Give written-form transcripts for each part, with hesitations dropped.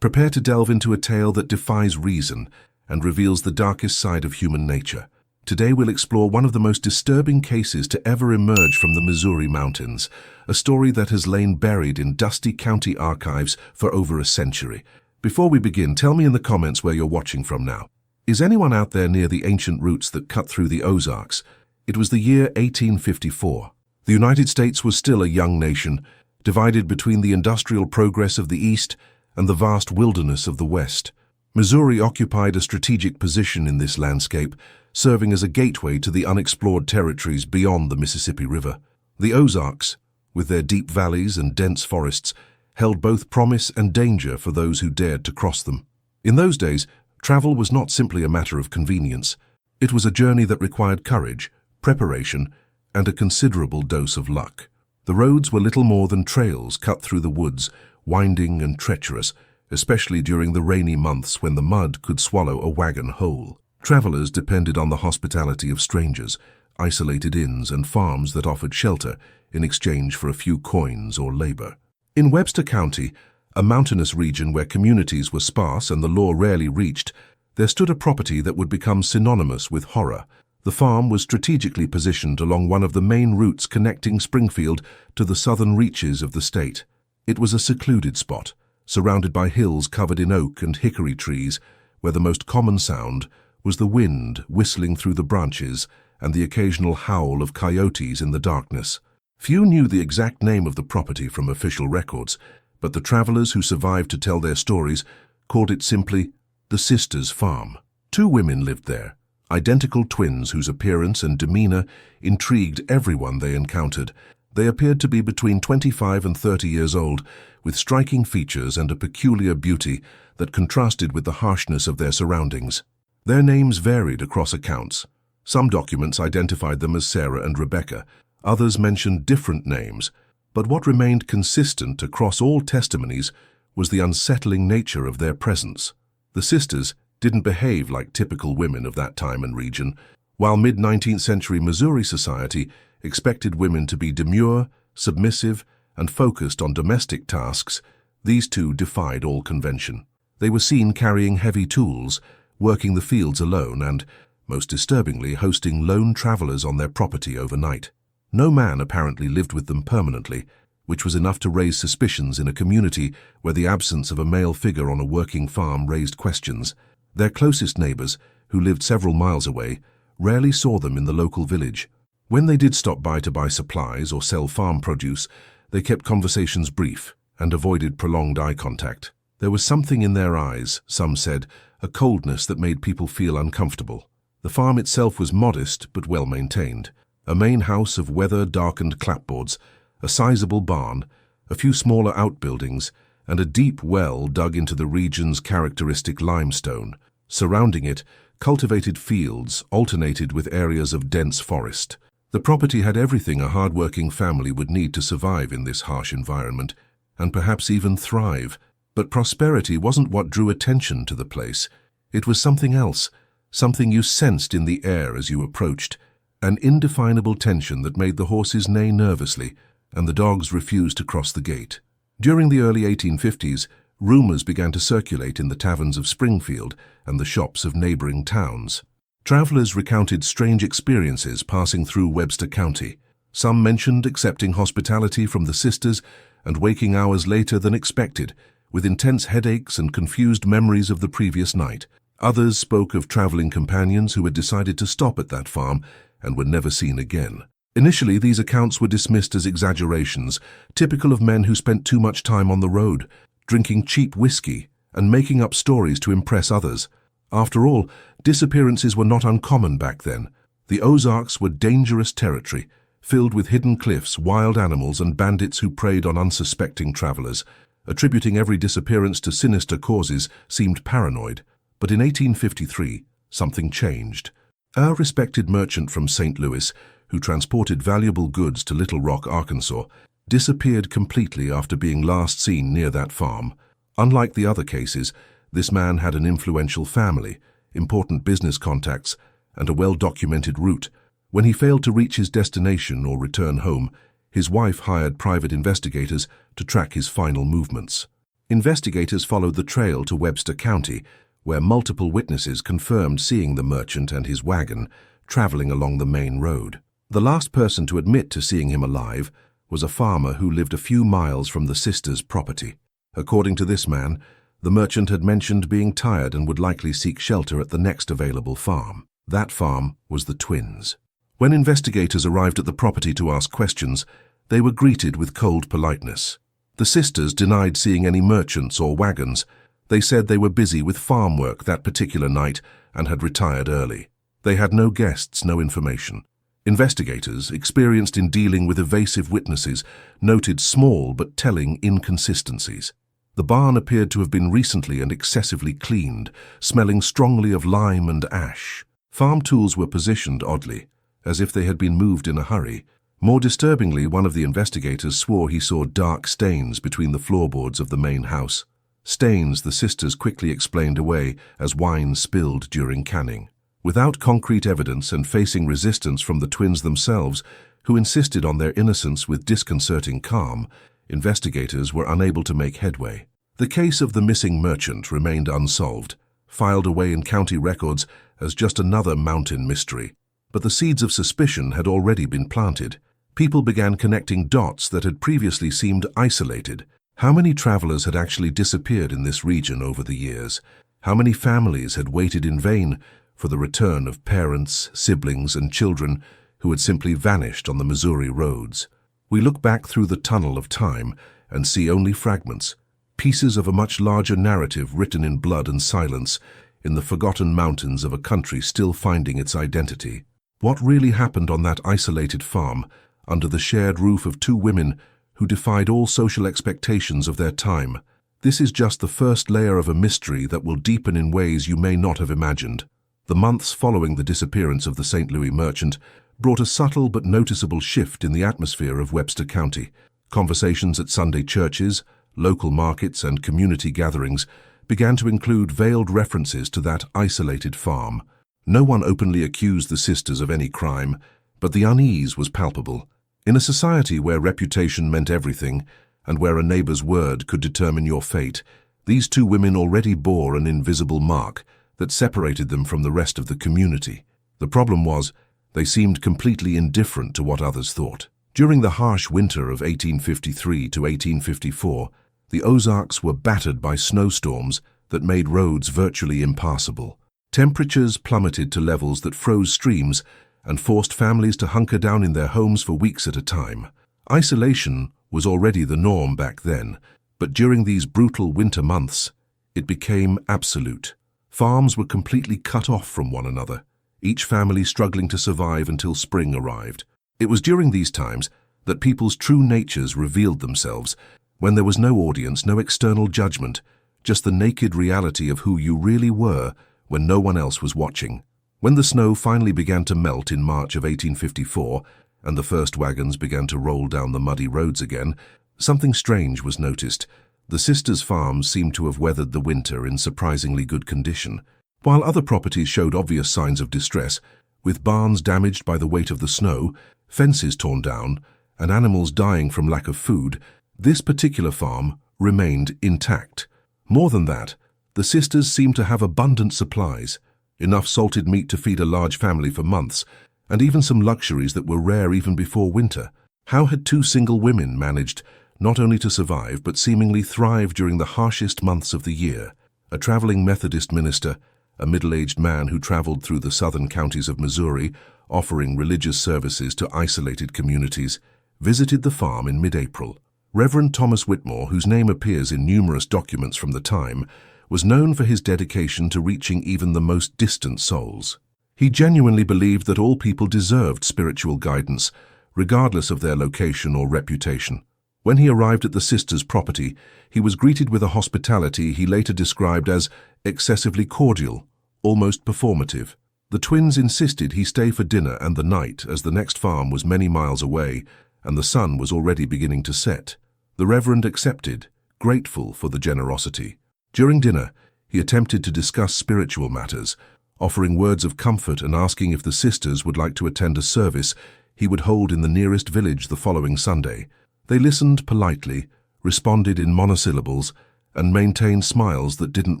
Prepare to delve into a tale that defies reason and reveals the darkest side of human nature. Today we'll explore one of the most disturbing cases to ever emerge from the Missouri mountains, a story that has lain buried in dusty county archives for over a century. Before we begin, tell me in the comments where you're watching from now. Is anyone out there near the ancient routes that cut through the Ozarks? It was the year 1854. The United States was still a young nation, divided between the industrial progress of the East and the vast wilderness of the West. Missouri occupied a strategic position in this landscape, serving as a gateway to the unexplored territories beyond the Mississippi River. The Ozarks, with their deep valleys and dense forests, held both promise and danger for those who dared to cross them. In those days, travel was not simply a matter of convenience. It was a journey that required courage, preparation, and a considerable dose of luck. The roads were little more than trails cut through the woods, winding and treacherous, especially during the rainy months when the mud could swallow a wagon whole. Travelers depended on the hospitality of strangers, isolated inns and farms that offered shelter in exchange for a few coins or labor. In Webster County, a mountainous region where communities were sparse and the law rarely reached, there stood a property that would become synonymous with horror. The farm was strategically positioned along one of the main routes connecting Springfield to the southern reaches of the state. It was a secluded spot, surrounded by hills covered in oak and hickory trees, where the most common sound was the wind whistling through the branches and the occasional howl of coyotes in the darkness. Few knew the exact name of the property from official records, but the travelers who survived to tell their stories called it simply the Sisters' Farm. Two women lived there, identical twins whose appearance and demeanor intrigued everyone they encountered. They appeared to be between 25 and 30 years old, with striking features and a peculiar beauty that contrasted with the harshness of their surroundings. Their names varied across accounts. Some documents identified them as Sarah and Rebecca, others mentioned different names, but what remained consistent across all testimonies was the unsettling nature of their presence. The sisters didn't behave like typical women of that time and region. While mid-19th century Missouri society expected women to be demure, submissive, and focused on domestic tasks, these two defied all convention. They were seen carrying heavy tools, working the fields alone, and, most disturbingly, hosting lone travelers on their property overnight. No man apparently lived with them permanently, which was enough to raise suspicions in a community where the absence of a male figure on a working farm raised questions. Their closest neighbors, who lived several miles away, rarely saw them in the local village. When they did stop by to buy supplies or sell farm produce, they kept conversations brief and avoided prolonged eye contact. There was something in their eyes, some said, a coldness that made people feel uncomfortable. The farm itself was modest but well maintained. A main house of weather-darkened clapboards, a sizable barn, a few smaller outbuildings, and a deep well dug into the region's characteristic limestone. Surrounding it, cultivated fields alternated with areas of dense forest. The property had everything a hard-working family would need to survive in this harsh environment, and perhaps even thrive. But prosperity wasn't what drew attention to the place. It was something else, something you sensed in the air as you approached, an indefinable tension that made the horses neigh nervously, and the dogs refused to cross the gate. During the early 1850s, rumors began to circulate in the taverns of Springfield and the shops of neighboring towns. Travelers recounted strange experiences passing through Webster County. Some mentioned accepting hospitality from the sisters and waking hours later than expected, with intense headaches and confused memories of the previous night. Others spoke of traveling companions who had decided to stop at that farm and were never seen again. Initially, these accounts were dismissed as exaggerations, typical of men who spent too much time on the road, drinking cheap whiskey and making up stories to impress others. After all, disappearances were not uncommon back then. The Ozarks were dangerous territory, filled with hidden cliffs, wild animals, and bandits who preyed on unsuspecting travelers. Attributing every disappearance to sinister causes seemed paranoid. But in 1853, something changed. A respected merchant from St. Louis, who transported valuable goods to Little Rock, Arkansas, disappeared completely after being last seen near that farm. Unlike the other cases, this man had an influential family, important business contacts, and a well-documented route. When he failed to reach his destination or return home, his wife hired private investigators to track his final movements. Investigators followed the trail to Webster County, where multiple witnesses confirmed seeing the merchant and his wagon traveling along the main road. The last person to admit to seeing him alive was a farmer who lived a few miles from the sisters' property. According to this man, the merchant had mentioned being tired and would likely seek shelter at the next available farm. That farm was the twins. When investigators arrived at the property to ask questions, they were greeted with cold politeness. The sisters denied seeing any merchants or wagons. They said they were busy with farm work that particular night and had retired early. They had no guests, no information. Investigators, experienced in dealing with evasive witnesses, noted small but telling inconsistencies. The barn appeared to have been recently and excessively cleaned, smelling strongly of lime and ash. Farm tools were positioned oddly, as if they had been moved in a hurry. More disturbingly, one of the investigators swore he saw dark stains between the floorboards of the main house. Stains the sisters quickly explained away as wine spilled during canning. Without concrete evidence and facing resistance from the twins themselves, who insisted on their innocence with disconcerting calm, investigators were unable to make headway. The case of the missing merchant remained unsolved, filed away in county records as just another mountain mystery. But the seeds of suspicion had already been planted. People began connecting dots that had previously seemed isolated. How many travelers had actually disappeared in this region over the years? How many families had waited in vain for the return of parents, siblings, and children who had simply vanished on the Missouri roads? We look back through the tunnel of time and see only fragments, pieces of a much larger narrative written in blood and silence in the forgotten mountains of a country still finding its identity. What really happened on that isolated farm, under the shared roof of two women who defied all social expectations of their time? This is just the first layer of a mystery that will deepen in ways you may not have imagined. The months following the disappearance of the St. Louis merchant brought a subtle but noticeable shift in the atmosphere of Webster County. Conversations at Sunday churches, local markets, and community gatherings began to include veiled references to that isolated farm. No one openly accused the sisters of any crime, but the unease was palpable. In a society where reputation meant everything, and where a neighbor's word could determine your fate, these two women already bore an invisible mark that separated them from the rest of the community. The problem was, they seemed completely indifferent to what others thought. During the harsh winter of 1853 to 1854, the Ozarks were battered by snowstorms that made roads virtually impassable. Temperatures plummeted to levels that froze streams and forced families to hunker down in their homes for weeks at a time. Isolation was already the norm back then, but during these brutal winter months, it became absolute. Farms were completely cut off from one another, each family struggling to survive until spring arrived. It was during these times that people's true natures revealed themselves, when there was no audience, no external judgment, just the naked reality of who you really were when no one else was watching. When the snow finally began to melt in March of 1854, and the first wagons began to roll down the muddy roads again, something strange was noticed. The sisters' farms seemed to have weathered the winter in surprisingly good condition. While other properties showed obvious signs of distress, with barns damaged by the weight of the snow, fences torn down, and animals dying from lack of food, this particular farm remained intact. More than that, the sisters seemed to have abundant supplies, enough salted meat to feed a large family for months, and even some luxuries that were rare even before winter. How had two single women managed not only to survive but seemingly thrive during the harshest months of the year? A traveling Methodist minister, a middle-aged man who traveled through the southern counties of Missouri, offering religious services to isolated communities, visited the farm in mid-April. Reverend Thomas Whitmore, whose name appears in numerous documents from the time, was known for his dedication to reaching even the most distant souls. He genuinely believed that all people deserved spiritual guidance, regardless of their location or reputation. When he arrived at the sisters' property, he was greeted with a hospitality he later described as excessively cordial, almost performative. The twins insisted he stay for dinner and the night, as the next farm was many miles away and the sun was already beginning to set. The Reverend accepted, grateful for the generosity. During dinner, he attempted to discuss spiritual matters, offering words of comfort and asking if the sisters would like to attend a service he would hold in the nearest village the following Sunday. They listened politely, responded in monosyllables, and maintained smiles that didn't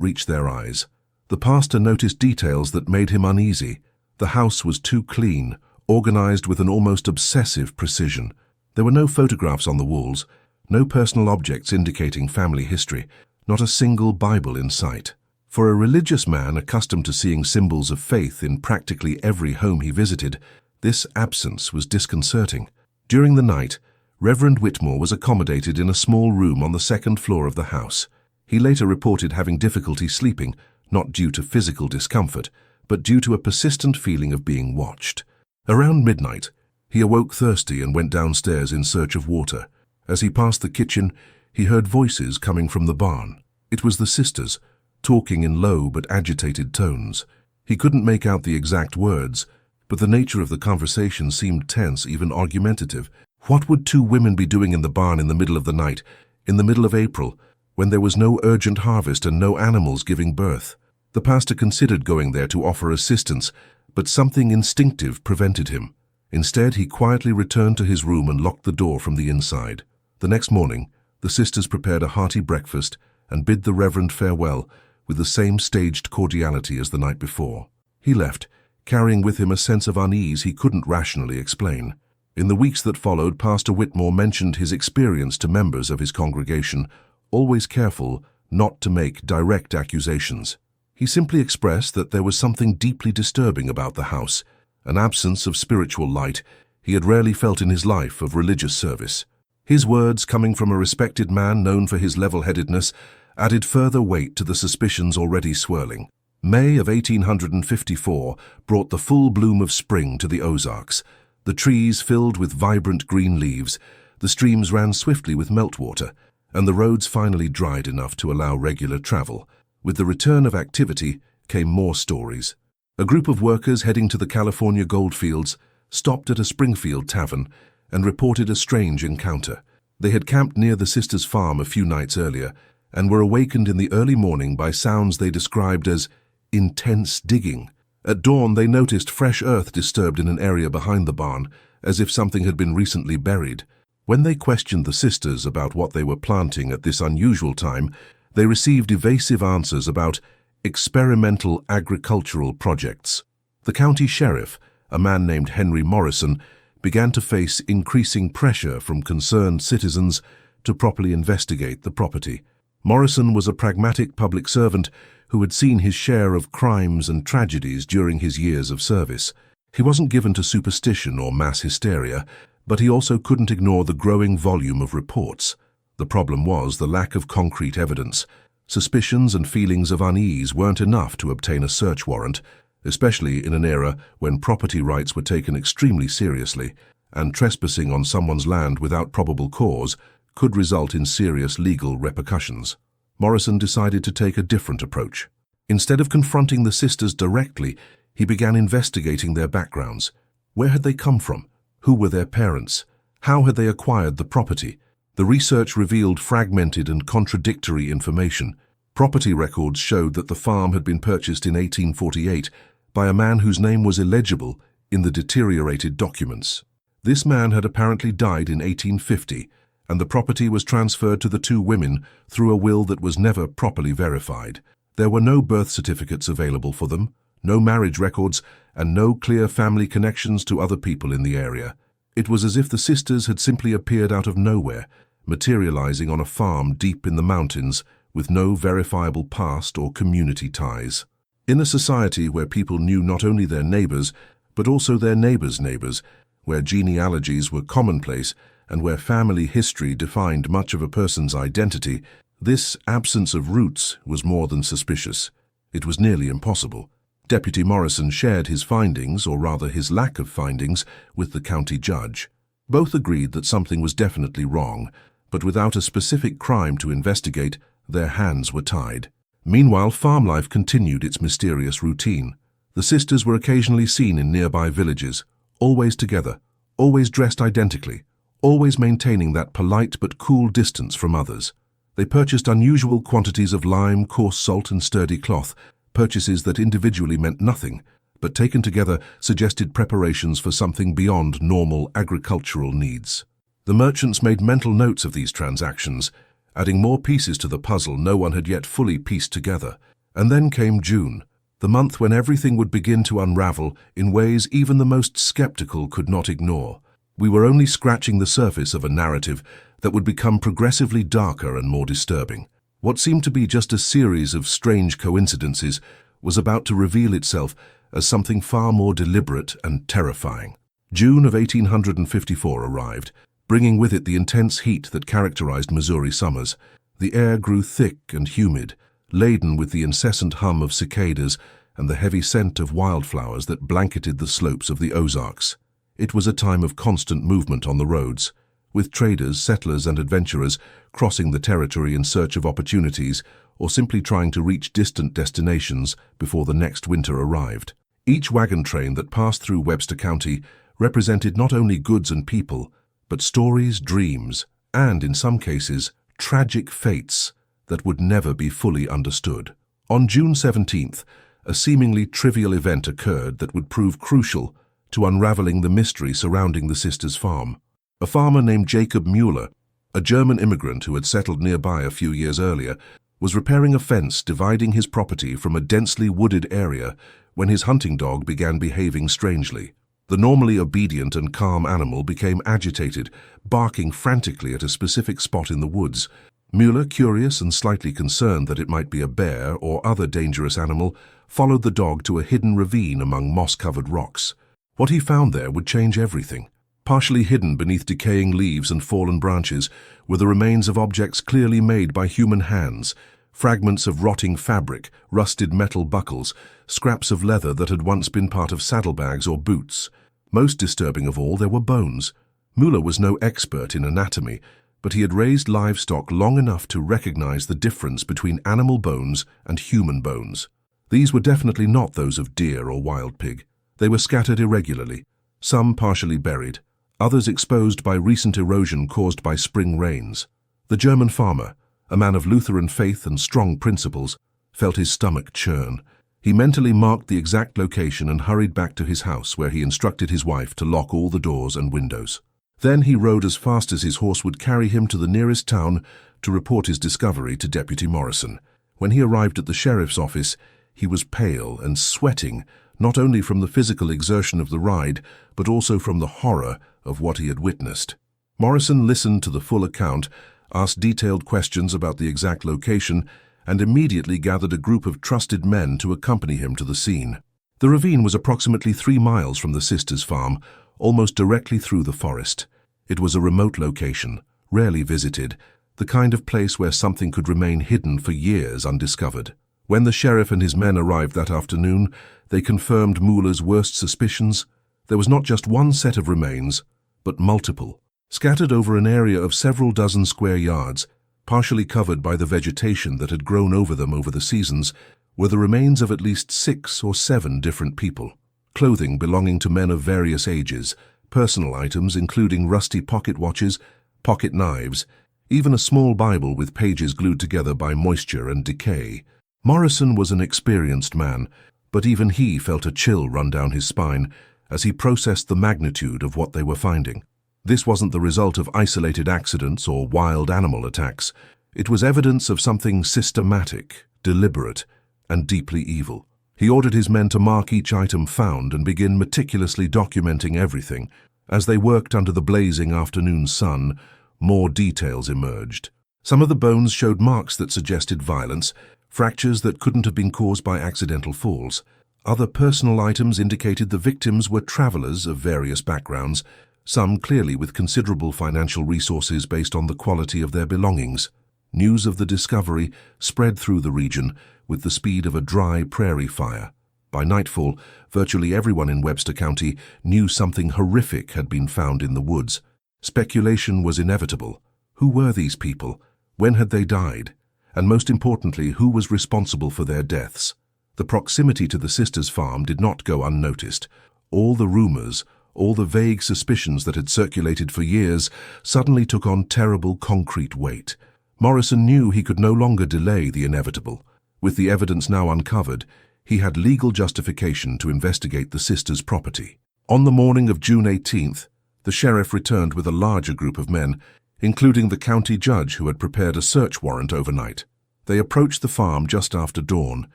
reach their eyes. The pastor noticed details that made him uneasy. The house was too clean, organized with an almost obsessive precision. There were no photographs on the walls, no personal objects indicating family history, not a single Bible in sight. For a religious man accustomed to seeing symbols of faith in practically every home he visited, this absence was disconcerting. During the night, Reverend Whitmore was accommodated in a small room on the second floor of the house. He later reported having difficulty sleeping, not due to physical discomfort, but due to a persistent feeling of being watched. Around midnight, he awoke thirsty and went downstairs in search of water. As he passed the kitchen, he heard voices coming from the barn. It was the sisters, talking in low but agitated tones. He couldn't make out the exact words, but the nature of the conversation seemed tense, even argumentative. What would two women be doing in the barn in the middle of the night, in the middle of April, when there was no urgent harvest and no animals giving birth? The pastor considered going there to offer assistance, but something instinctive prevented him. Instead, he quietly returned to his room and locked the door from the inside. The next morning, the sisters prepared a hearty breakfast and bid the Reverend farewell with the same staged cordiality as the night before. He left, carrying with him a sense of unease he couldn't rationally explain. In the weeks that followed, Pastor Whitmore mentioned his experience to members of his congregation, always careful not to make direct accusations. He simply expressed that there was something deeply disturbing about the house, an absence of spiritual light he had rarely felt in his life of religious service. His words, coming from a respected man known for his level-headedness, added further weight to the suspicions already swirling. May of 1854 brought the full bloom of spring to the Ozarks. The trees filled with vibrant green leaves, the streams ran swiftly with meltwater, and the roads finally dried enough to allow regular travel. With the return of activity came more stories. A group of workers heading to the California goldfields stopped at a Springfield tavern and reported a strange encounter. They had camped near the sisters' farm a few nights earlier and were awakened in the early morning by sounds they described as intense digging. At dawn, they noticed fresh earth disturbed in an area behind the barn, as if something had been recently buried. When they questioned the sisters about what they were planting at this unusual time, they received evasive answers about experimental agricultural projects. The county sheriff, a man named Henry Morrison, began to face increasing pressure from concerned citizens to properly investigate the property. Morrison was a pragmatic public servant who had seen his share of crimes and tragedies during his years of service. He wasn't given to superstition or mass hysteria, but he also couldn't ignore the growing volume of reports. The problem was the lack of concrete evidence. Suspicions and feelings of unease weren't enough to obtain a search warrant, especially in an era when property rights were taken extremely seriously, and trespassing on someone's land without probable cause could result in serious legal repercussions. Morrison decided to take a different approach. Instead of confronting the sisters directly, he began investigating their backgrounds. Where had they come from? Who were their parents? How had they acquired the property? The research revealed fragmented and contradictory information. Property records showed that the farm had been purchased in 1848 by a man whose name was illegible in the deteriorated documents. This man had apparently died in 1850, and the property was transferred to the two women through a will that was never properly verified. There were no birth certificates available for them, no marriage records, and no clear family connections to other people in the area. It was as if the sisters had simply appeared out of nowhere, materializing on a farm deep in the mountains with no verifiable past or community ties. In a society where people knew not only their neighbors, but also their neighbors' neighbors, where genealogies were commonplace and where family history defined much of a person's identity, this absence of roots was more than suspicious. It was nearly impossible. Deputy Morrison shared his findings, or rather his lack of findings, with the county judge. Both agreed that something was definitely wrong, but without a specific crime to investigate, their hands were tied. Meanwhile, farm life continued its mysterious routine. The sisters were occasionally seen in nearby villages, always together, always dressed identically, always maintaining that polite but cool distance from others. They purchased unusual quantities of lime, coarse salt, and sturdy cloth, purchases that individually meant nothing, but taken together suggested preparations for something beyond normal agricultural needs. The merchants made mental notes of these transactions, adding more pieces to the puzzle no one had yet fully pieced together. And then came June, the month when everything would begin to unravel in ways even the most skeptical could not ignore. We were only scratching the surface of a narrative that would become progressively darker and more disturbing. What seemed to be just a series of strange coincidences was about to reveal itself as something far more deliberate and terrifying. June of 1854 arrived, bringing with it the intense heat that characterized Missouri summers. The air grew thick and humid, laden with the incessant hum of cicadas and the heavy scent of wildflowers that blanketed the slopes of the Ozarks. It was a time of constant movement on the roads, with traders, settlers, and adventurers crossing the territory in search of opportunities or simply trying to reach distant destinations before the next winter arrived. Each wagon train that passed through Webster County represented not only goods and people, but stories, dreams, and, in some cases, tragic fates that would never be fully understood. On June 17th, a seemingly trivial event occurred that would prove crucial to unraveling the mystery surrounding the sisters' farm. A farmer named Jacob Mueller, a German immigrant who had settled nearby a few years earlier, was repairing a fence dividing his property from a densely wooded area when his hunting dog began behaving strangely. The normally obedient and calm animal became agitated, barking frantically at a specific spot in the woods. Mueller, curious and slightly concerned that it might be a bear or other dangerous animal, followed the dog to a hidden ravine among moss-covered rocks. What he found there would change everything. Partially hidden beneath decaying leaves and fallen branches were the remains of objects clearly made by human hands, fragments of rotting fabric, rusted metal buckles, scraps of leather that had once been part of saddlebags or boots. Most disturbing of all, there were bones. Mueller was no expert in anatomy, but he had raised livestock long enough to recognize the difference between animal bones and human bones. These were definitely not those of deer or wild pig. They were scattered irregularly, some partially buried, others exposed by recent erosion caused by spring rains. The German farmer, a man of Lutheran faith and strong principles, felt his stomach churn. He mentally marked the exact location and hurried back to his house, where he instructed his wife to lock all the doors and windows. Then he rode as fast as his horse would carry him to the nearest town to report his discovery to Deputy Morrison. When he arrived at the sheriff's office, he was pale and sweating, not only from the physical exertion of the ride, but also from the horror of what he had witnessed. Morrison listened to the full account, asked detailed questions about the exact location, and immediately gathered a group of trusted men to accompany him to the scene. The ravine was approximately 3 miles from the sisters' farm, almost directly through the forest. It was a remote location, rarely visited, the kind of place where something could remain hidden for years undiscovered. When the sheriff and his men arrived that afternoon, they confirmed Mueller's worst suspicions. There was not just one set of remains, but multiple. Scattered over an area of several dozen square yards, partially covered by the vegetation that had grown over them over the seasons, were the remains of at least 6 or 7 different people. Clothing belonging to men of various ages, personal items including rusty pocket watches, pocket knives, even a small Bible with pages glued together by moisture and decay. Morrison was an experienced man, but even he felt a chill run down his spine as he processed the magnitude of what they were finding. This wasn't the result of isolated accidents or wild animal attacks. It was evidence of something systematic, deliberate, and deeply evil. He ordered his men to mark each item found and begin meticulously documenting everything. As they worked under the blazing afternoon sun, more details emerged. Some of the bones showed marks that suggested violence, fractures that couldn't have been caused by accidental falls. Other personal items indicated the victims were travelers of various backgrounds, some clearly with considerable financial resources based on the quality of their belongings. News of the discovery spread through the region with the speed of a dry prairie fire. By nightfall, virtually everyone in Webster County knew something horrific had been found in the woods. Speculation was inevitable. Who were these people? When had they died? And most importantly, who was responsible for their deaths? The proximity to the sisters' farm did not go unnoticed. All the rumors, all the vague suspicions that had circulated for years suddenly took on terrible concrete weight. Morrison knew he could no longer delay the inevitable. With the evidence now uncovered, he had legal justification to investigate the sisters' property. On the morning of June 18th, the sheriff returned with a larger group of men, including the county judge who had prepared a search warrant overnight. They approached the farm just after dawn,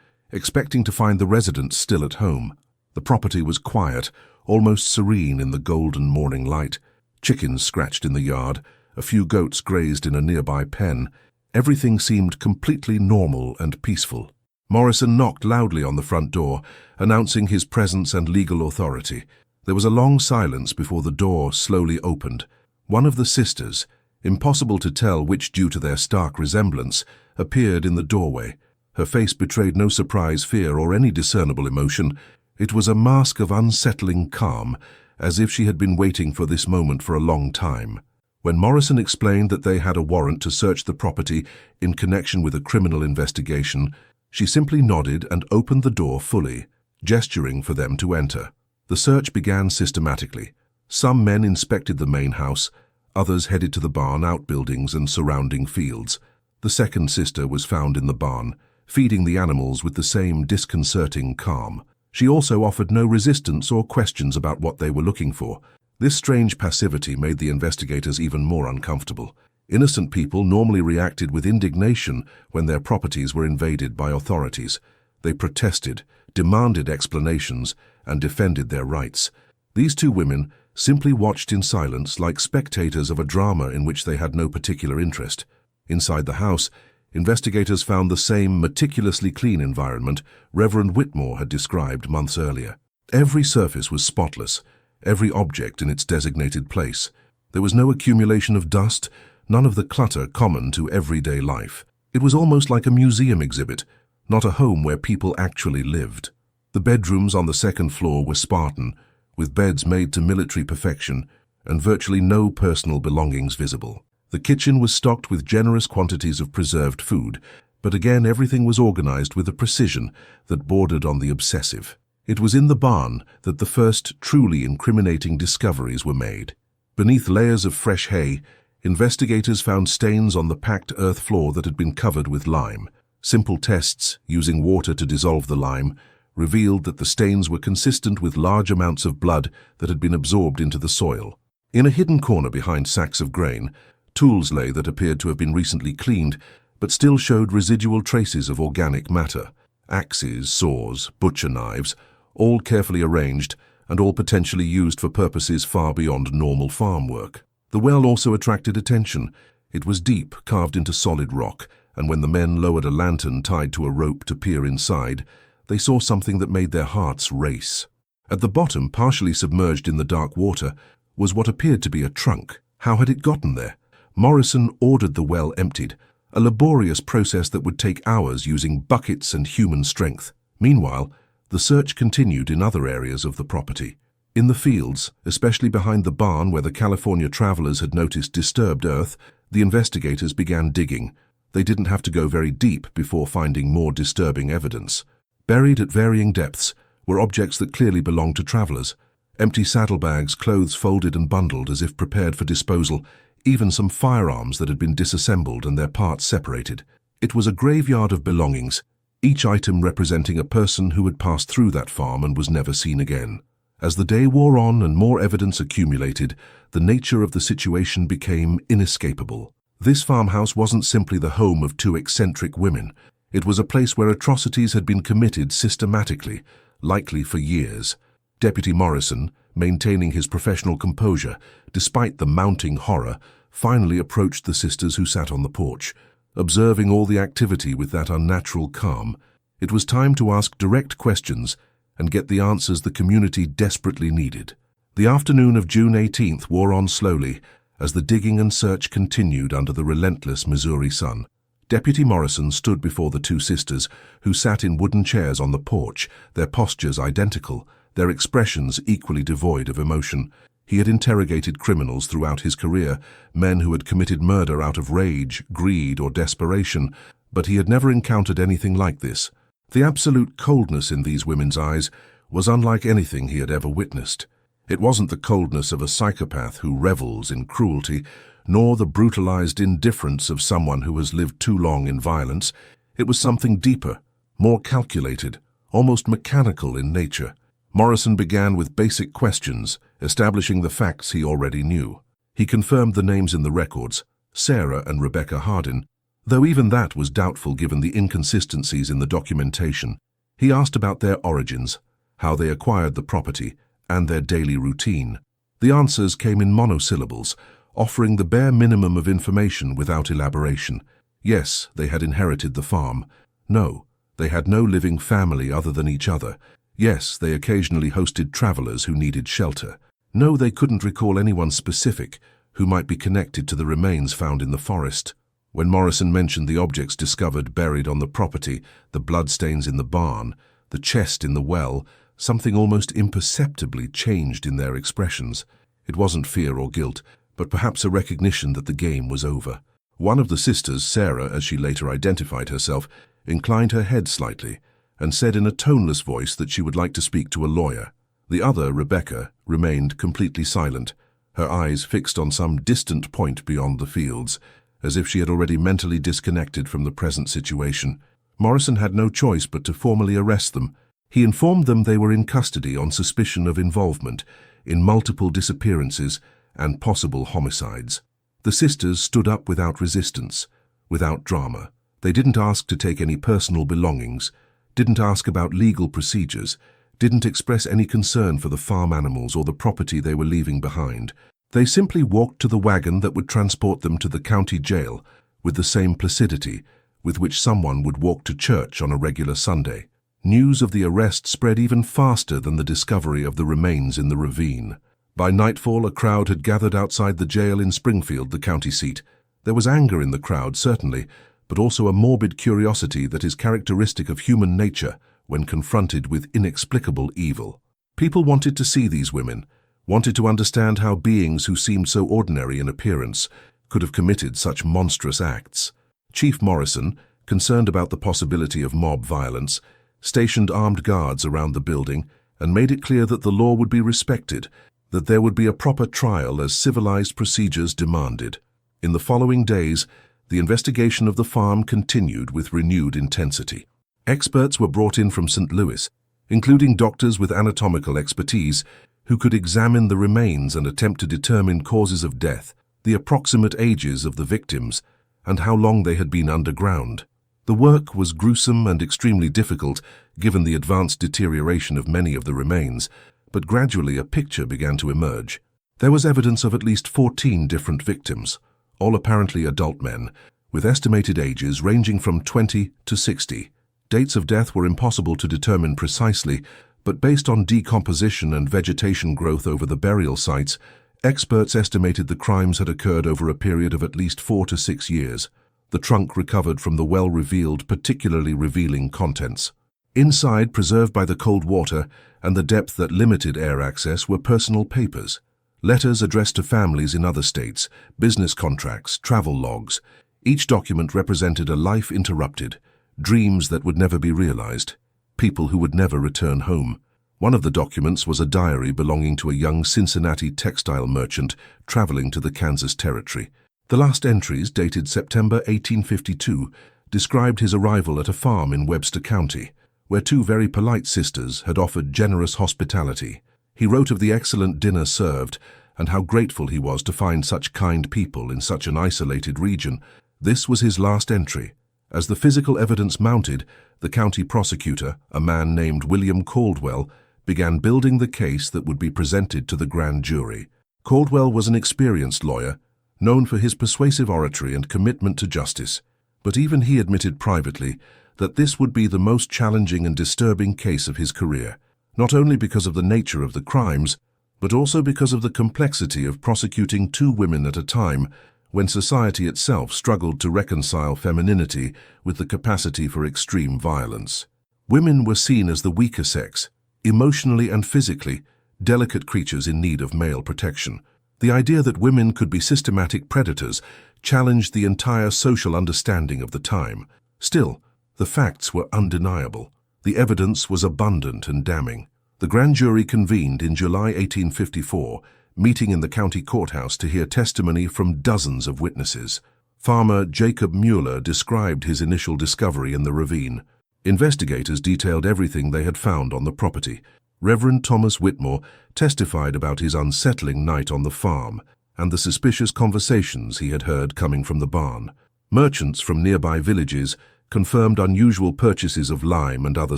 expecting to find the residents still at home. The property was quiet, almost serene in the golden morning light. Chickens scratched in the yard, a few goats grazed in a nearby pen. Everything seemed completely normal and peaceful. Morrison knocked loudly on the front door, announcing his presence and legal authority. There was a long silence before the door slowly opened. One of the sisters, impossible to tell which due to their stark resemblance, appeared in the doorway. Her face betrayed no surprise, fear, or any discernible emotion. It was a mask of unsettling calm, as if she had been waiting for this moment for a long time. When Morrison explained that they had a warrant to search the property in connection with a criminal investigation, she simply nodded and opened the door fully, gesturing for them to enter. The search began systematically. Some men inspected the main house, others headed to the barn, outbuildings, and surrounding fields. The second sister was found in the barn, feeding the animals with the same disconcerting calm. She also offered no resistance or questions about what they were looking for. This strange passivity made the investigators even more uncomfortable. Innocent people normally reacted with indignation when their properties were invaded by authorities. They protested, demanded explanations, and defended their rights. These two women simply watched in silence like spectators of a drama in which they had no particular interest. Inside the house, investigators found the same meticulously clean environment Reverend Whitmore had described months earlier. Every surface was spotless, every object in its designated place. There was no accumulation of dust, none of the clutter common to everyday life. It was almost like a museum exhibit, not a home where people actually lived. The bedrooms on the second floor were Spartan, with beds made to military perfection and virtually no personal belongings visible. The kitchen was stocked with generous quantities of preserved food, but again everything was organized with a precision that bordered on the obsessive. It was in the barn that the first truly incriminating discoveries were made. Beneath layers of fresh hay, investigators found stains on the packed earth floor that had been covered with lime. Simple tests, using water to dissolve the lime, revealed that the stains were consistent with large amounts of blood that had been absorbed into the soil. In a hidden corner behind sacks of grain, tools lay that appeared to have been recently cleaned, but still showed residual traces of organic matter. Axes, saws, butcher knives, all carefully arranged and all potentially used for purposes far beyond normal farm work. The well also attracted attention. It was deep, carved into solid rock, and when the men lowered a lantern tied to a rope to peer inside, they saw something that made their hearts race. At the bottom, partially submerged in the dark water, was what appeared to be a trunk. How had it gotten there? Morrison ordered the well emptied, a laborious process that would take hours using buckets and human strength. Meanwhile, the search continued in other areas of the property. In the fields, especially behind the barn where the California travelers had noticed disturbed earth, the investigators began digging. They didn't have to go very deep before finding more disturbing evidence. Buried at varying depths were objects that clearly belonged to travelers. Empty saddlebags, clothes folded and bundled as if prepared for disposal, even some firearms that had been disassembled and their parts separated. It was a graveyard of belongings, each item representing a person who had passed through that farm and was never seen again. As the day wore on and more evidence accumulated, the nature of the situation became inescapable. This farmhouse wasn't simply the home of two eccentric women. It was a place where atrocities had been committed systematically, likely for years. Deputy Morrison, maintaining his professional composure despite the mounting horror, finally approached the sisters who sat on the porch, observing all the activity with that unnatural calm. It was time to ask direct questions and get the answers the community desperately needed. The afternoon of June 18th wore on slowly as the digging and search continued under the relentless Missouri sun. Deputy Morrison stood before the two sisters, who sat in wooden chairs on the porch, their postures identical, their expressions equally devoid of emotion. He had interrogated criminals throughout his career, men who had committed murder out of rage, greed, or desperation, but he had never encountered anything like this. The absolute coldness in these women's eyes was unlike anything he had ever witnessed. It wasn't the coldness of a psychopath who revels in cruelty, nor the brutalized indifference of someone who has lived too long in violence. It was something deeper, more calculated, almost mechanical in nature. Morrison began with basic questions, establishing the facts he already knew. He confirmed the names in the records, Sarah and Rebecca Hardin, though even that was doubtful given the inconsistencies in the documentation. He asked about their origins, how they acquired the property, and their daily routine. The answers came in monosyllables, offering the bare minimum of information without elaboration. Yes, they had inherited the farm. No, they had no living family other than each other. Yes, they occasionally hosted travelers who needed shelter. No, they couldn't recall anyone specific who might be connected to the remains found in the forest. When Morrison mentioned the objects discovered buried on the property, the bloodstains in the barn, the chest in the well, something almost imperceptibly changed in their expressions. It wasn't fear or guilt, but perhaps a recognition that the game was over. One of the sisters, Sarah, as she later identified herself, inclined her head slightly and said in a toneless voice that she would like to speak to a lawyer. The other, Rebecca, remained completely silent, her eyes fixed on some distant point beyond the fields, as if she had already mentally disconnected from the present situation. Morrison had no choice but to formally arrest them. He informed them they were in custody on suspicion of involvement in multiple disappearances and possible homicides. The sisters stood up without resistance, without drama. They didn't ask to take any personal belongings, didn't ask about legal procedures, didn't express any concern for the farm animals or the property they were leaving behind. They simply walked to the wagon that would transport them to the county jail with the same placidity with which someone would walk to church on a regular Sunday. News of the arrest spread even faster than the discovery of the remains in the ravine. By nightfall, a crowd had gathered outside the jail in Springfield, the county seat. There was anger in the crowd, certainly, but also a morbid curiosity that is characteristic of human nature when confronted with inexplicable evil. People wanted to see these women, wanted to understand how beings who seemed so ordinary in appearance could have committed such monstrous acts. Chief Morrison, concerned about the possibility of mob violence, stationed armed guards around the building and made it clear that the law would be respected, that there would be a proper trial as civilized procedures demanded. In the following days, the investigation of the farm continued with renewed intensity. Experts were brought in from St. Louis, including doctors with anatomical expertise, who could examine the remains and attempt to determine causes of death, the approximate ages of the victims, and how long they had been underground. The work was gruesome and extremely difficult, given the advanced deterioration of many of the remains, but gradually a picture began to emerge. There was evidence of at least 14 different victims, all apparently adult men, with estimated ages ranging from 20 to 60. Dates of death were impossible to determine precisely, but based on decomposition and vegetation growth over the burial sites, experts estimated the crimes had occurred over a period of at least 4 to 6 years. The trunk recovered from the well-revealed, particularly revealing contents. Inside, preserved by the cold water and the depth that limited air access, were personal papers, letters addressed to families in other states, business contracts, travel logs. Each document represented a life interrupted, dreams that would never be realized, people who would never return home. One of the documents was a diary belonging to a young Cincinnati textile merchant traveling to the Kansas Territory. The last entries, dated September 1852, described his arrival at a farm in Webster County, where two very polite sisters had offered generous hospitality. He wrote of the excellent dinner served and how grateful he was to find such kind people in such an isolated region. This was his last entry. As the physical evidence mounted, the county prosecutor, a man named William Caldwell, began building the case that would be presented to the grand jury. Caldwell was an experienced lawyer, known for his persuasive oratory and commitment to justice, but even he admitted privately that this would be the most challenging and disturbing case of his career, not only because of the nature of the crimes, but also because of the complexity of prosecuting two women at a time when society itself struggled to reconcile femininity with the capacity for extreme violence. Women were seen as the weaker sex, emotionally and physically, delicate creatures in need of male protection. The idea that women could be systematic predators challenged the entire social understanding of the time. Still, the facts were undeniable. The evidence was abundant and damning. The grand jury convened in July 1854, meeting in the county courthouse to hear testimony from dozens of witnesses. Farmer Jacob Mueller described his initial discovery in the ravine. Investigators detailed everything they had found on the property. Reverend Thomas Whitmore testified about his unsettling night on the farm, and the suspicious conversations he had heard coming from the barn. Merchants from nearby villages confirmed unusual purchases of lime and other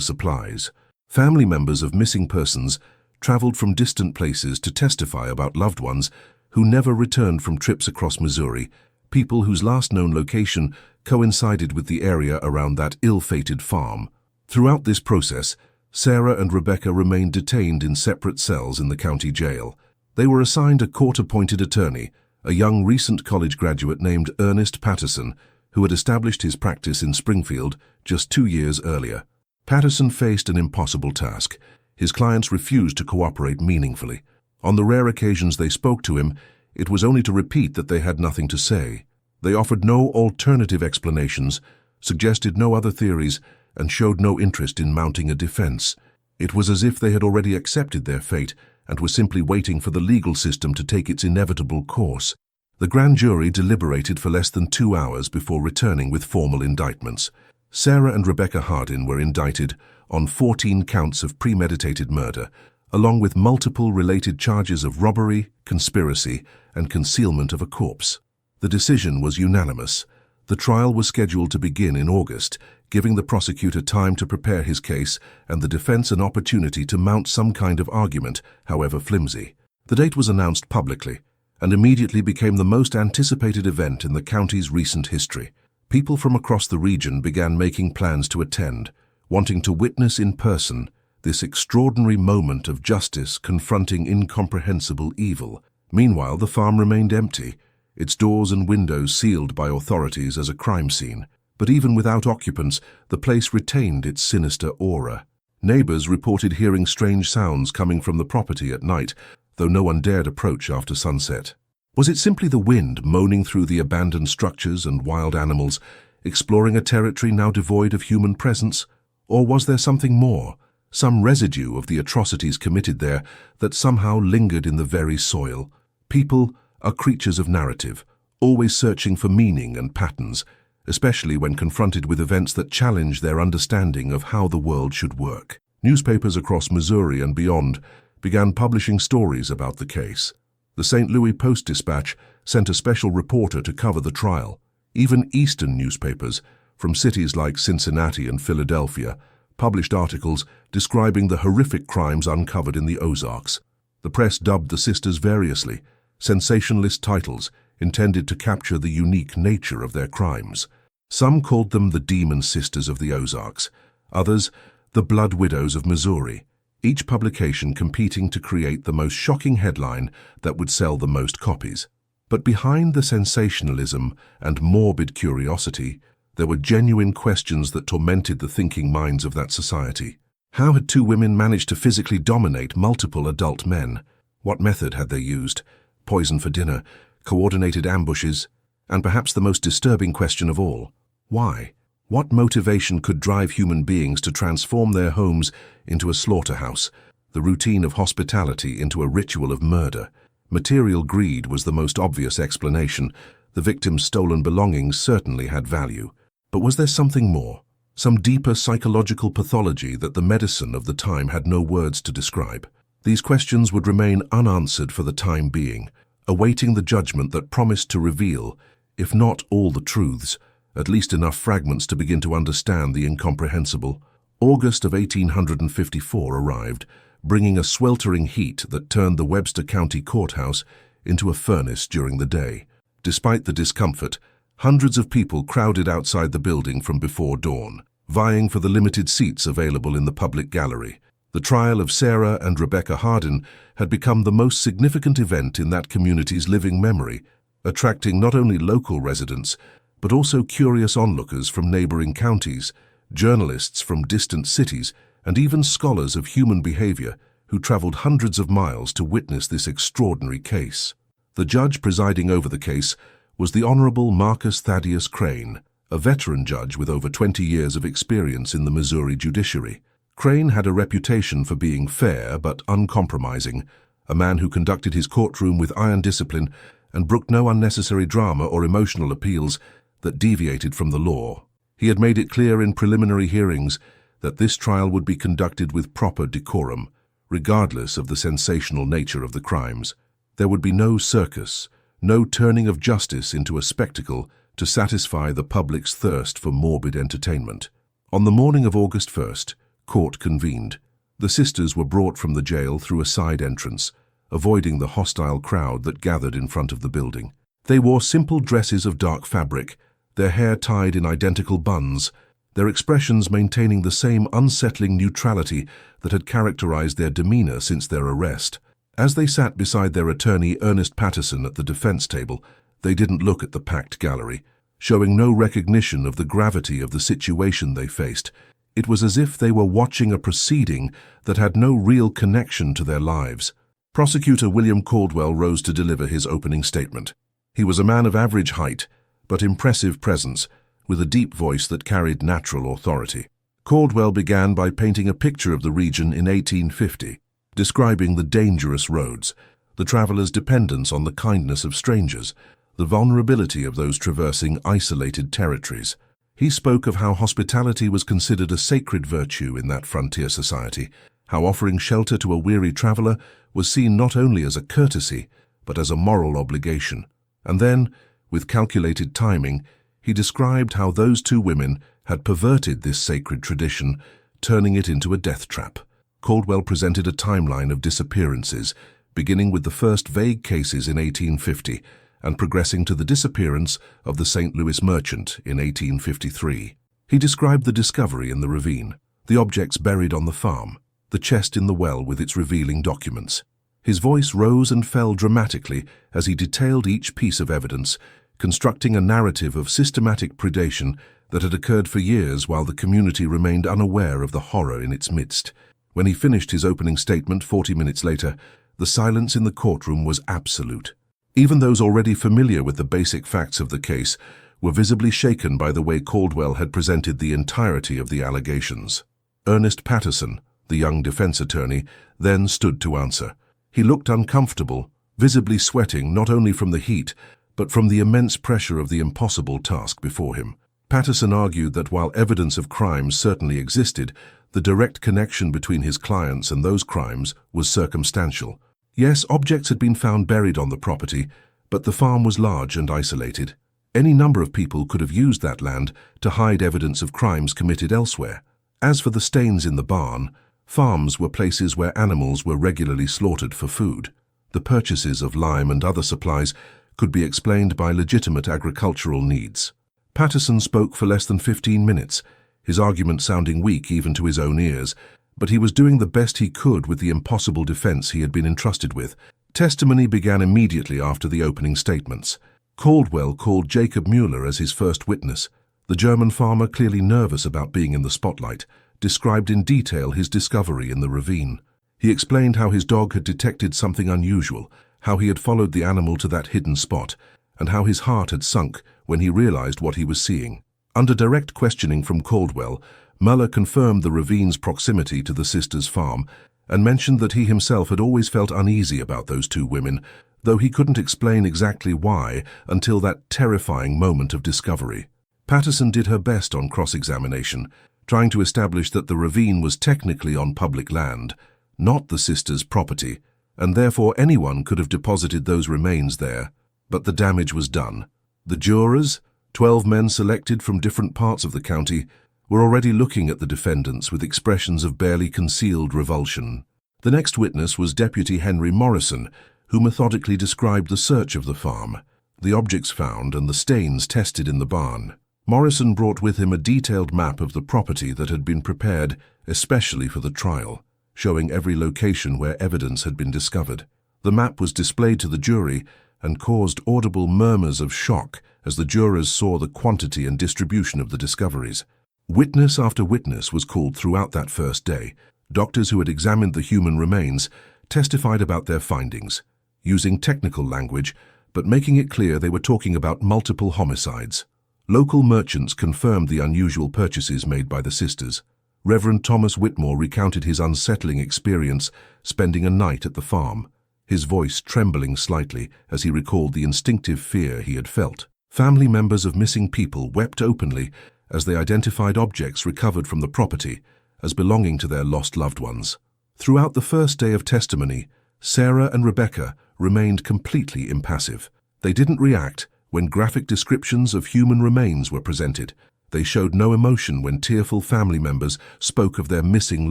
supplies. Family members of missing persons traveled from distant places to testify about loved ones who never returned from trips across Missouri, people whose last known location coincided with the area around that ill-fated farm. Throughout this process, Sarah and Rebecca remained detained in separate cells in the county jail. They were assigned a court-appointed attorney, a young recent college graduate named Ernest Patterson, who had established his practice in Springfield just 2 years earlier. Patterson faced an impossible task. His clients refused to cooperate meaningfully. On the rare occasions they spoke to him, it was only to repeat that they had nothing to say. They offered no alternative explanations, suggested no other theories, and showed no interest in mounting a defense. It was as if they had already accepted their fate and were simply waiting for the legal system to take its inevitable course. The grand jury deliberated for less than 2 hours before returning with formal indictments. Sarah and Rebecca Hardin were indicted on 14 counts of premeditated murder, along with multiple related charges of robbery, conspiracy, and concealment of a corpse. The decision was unanimous. The trial was scheduled to begin in August, giving the prosecutor time to prepare his case and the defense an opportunity to mount some kind of argument, however flimsy. The date was announced publicly and immediately became the most anticipated event in the county's recent history. People from across the region began making plans to attend, wanting to witness in person this extraordinary moment of justice confronting incomprehensible evil. Meanwhile, the farm remained empty, its doors and windows sealed by authorities as a crime scene. But even without occupants, the place retained its sinister aura. Neighbors reported hearing strange sounds coming from the property at night, though no one dared approach after sunset. Was it simply the wind moaning through the abandoned structures and wild animals, exploring a territory now devoid of human presence? Or was there something more, some residue of the atrocities committed there that somehow lingered in the very soil? People are creatures of narrative, always searching for meaning and patterns, especially when confronted with events that challenge their understanding of how the world should work. Newspapers across Missouri and beyond began publishing stories about the case. The St. Louis Post-Dispatch sent a special reporter to cover the trial. Even Eastern newspapers, from cities like Cincinnati and Philadelphia, published articles describing the horrific crimes uncovered in the Ozarks. The press dubbed the sisters variously, sensationalist titles intended to capture the unique nature of their crimes. Some called them the Demon Sisters of the Ozarks, others the Blood Widows of Missouri, each publication competing to create the most shocking headline that would sell the most copies. But behind the sensationalism and morbid curiosity, there were genuine questions that tormented the thinking minds of that society. How had 2 women managed to physically dominate multiple adult men? What method had they used? Poison for dinner, coordinated ambushes, and perhaps the most disturbing question of all, why? What motivation could drive human beings to transform their homes into a slaughterhouse, the routine of hospitality into a ritual of murder? Material greed was the most obvious explanation. The victim's stolen belongings certainly had value. But was there something more? Some deeper psychological pathology that the medicine of the time had no words to describe? These questions would remain unanswered for the time being, awaiting the judgment that promised to reveal, if not all the truths, at least enough fragments to begin to understand the incomprehensible. August of 1854 arrived, bringing a sweltering heat that turned the Webster County Courthouse into a furnace during the day. Despite the discomfort, hundreds of people crowded outside the building from before dawn, vying for the limited seats available in the public gallery. The trial of Sarah and Rebecca Hardin had become the most significant event in that community's living memory, attracting not only local residents, but also curious onlookers from neighboring counties, journalists from distant cities, and even scholars of human behavior who traveled hundreds of miles to witness this extraordinary case. The judge presiding over the case was the Honorable Marcus Thaddeus Crane, a veteran judge with over 20 years of experience in the Missouri judiciary. Crane had a reputation for being fair but uncompromising, a man who conducted his courtroom with iron discipline and brooked no unnecessary drama or emotional appeals that deviated from the law. He had made it clear in preliminary hearings that this trial would be conducted with proper decorum, regardless of the sensational nature of the crimes. There would be no circus, no turning of justice into a spectacle to satisfy the public's thirst for morbid entertainment. On the morning of August 1st, court convened. The sisters were brought from the jail through a side entrance, avoiding the hostile crowd that gathered in front of the building. They wore simple dresses of dark fabric, their hair tied in identical buns, their expressions maintaining the same unsettling neutrality that had characterized their demeanor since their arrest. As they sat beside their attorney, Ernest Patterson, at the defense table, they didn't look at the packed gallery, showing no recognition of the gravity of the situation they faced. It was as if they were watching a proceeding that had no real connection to their lives. Prosecutor William Caldwell rose to deliver his opening statement. He was a man of average height, but impressive presence, with a deep voice that carried natural authority. Caldwell began by painting a picture of the region in 1850, describing the dangerous roads, the travelers' dependence on the kindness of strangers, the vulnerability of those traversing isolated territories. He spoke of how hospitality was considered a sacred virtue in that frontier society, how offering shelter to a weary traveler was seen not only as a courtesy, but as a moral obligation. And then, with calculated timing, he described how those two women had perverted this sacred tradition, turning it into a death trap. Caldwell presented a timeline of disappearances, beginning with the first vague cases in 1850 and progressing to the disappearance of the St. Louis merchant in 1853. He described the discovery in the ravine, the objects buried on the farm, the chest in the well with its revealing documents. His voice rose and fell dramatically as he detailed each piece of evidence, constructing a narrative of systematic predation that had occurred for years while the community remained unaware of the horror in its midst. When he finished his opening statement 40 minutes later, the silence in the courtroom was absolute. Even those already familiar with the basic facts of the case were visibly shaken by the way Caldwell had presented the entirety of the allegations. Ernest Patterson, the young defense attorney, then stood to answer. He looked uncomfortable, visibly sweating not only from the heat, but from the immense pressure of the impossible task before him. Patterson argued that while evidence of crimes certainly existed, the direct connection between his clients and those crimes was circumstantial. Yes, objects had been found buried on the property, but the farm was large and isolated. Any number of people could have used that land to hide evidence of crimes committed elsewhere. As for the stains in the barn, farms were places where animals were regularly slaughtered for food. The purchases of lime and other supplies could be explained by legitimate agricultural needs. Patterson spoke for less than 15 minutes, his argument sounding weak even to his own ears, but he was doing the best he could with the impossible defense he had been entrusted with. Testimony began immediately after the opening statements. Caldwell called Jacob Mueller as his first witness. The German farmer, clearly nervous about being in the spotlight, described in detail his discovery in the ravine. He explained how his dog had detected something unusual, how he had followed the animal to that hidden spot, and how his heart had sunk when he realized what he was seeing. Under direct questioning from Caldwell, Mueller confirmed the ravine's proximity to the sisters' farm and mentioned that he himself had always felt uneasy about those two women, though he couldn't explain exactly why until that terrifying moment of discovery. Patterson did her best on cross-examination, trying to establish that the ravine was technically on public land, not the sisters' property, and therefore anyone could have deposited those remains there. But the damage was done. The jurors, 12 men selected from different parts of the county, were already looking at the defendants with expressions of barely concealed revulsion. The next witness was Deputy Henry Morrison, who methodically described the search of the farm, the objects found and the stains tested in the barn. Morrison brought with him a detailed map of the property that had been prepared especially for the trial, showing every location where evidence had been discovered. The map was displayed to the jury and caused audible murmurs of shock as the jurors saw the quantity and distribution of the discoveries. Witness after witness was called throughout that first day. Doctors who had examined the human remains testified about their findings, using technical language, but making it clear they were talking about multiple homicides. Local merchants confirmed the unusual purchases made by the sisters. Reverend Thomas Whitmore recounted his unsettling experience spending a night at the farm, his voice trembling slightly as he recalled the instinctive fear he had felt. Family members of missing people wept openly as they identified objects recovered from the property as belonging to their lost loved ones. Throughout the first day of testimony, Sarah and Rebecca remained completely impassive. They didn't react when graphic descriptions of human remains were presented. They showed no emotion when tearful family members spoke of their missing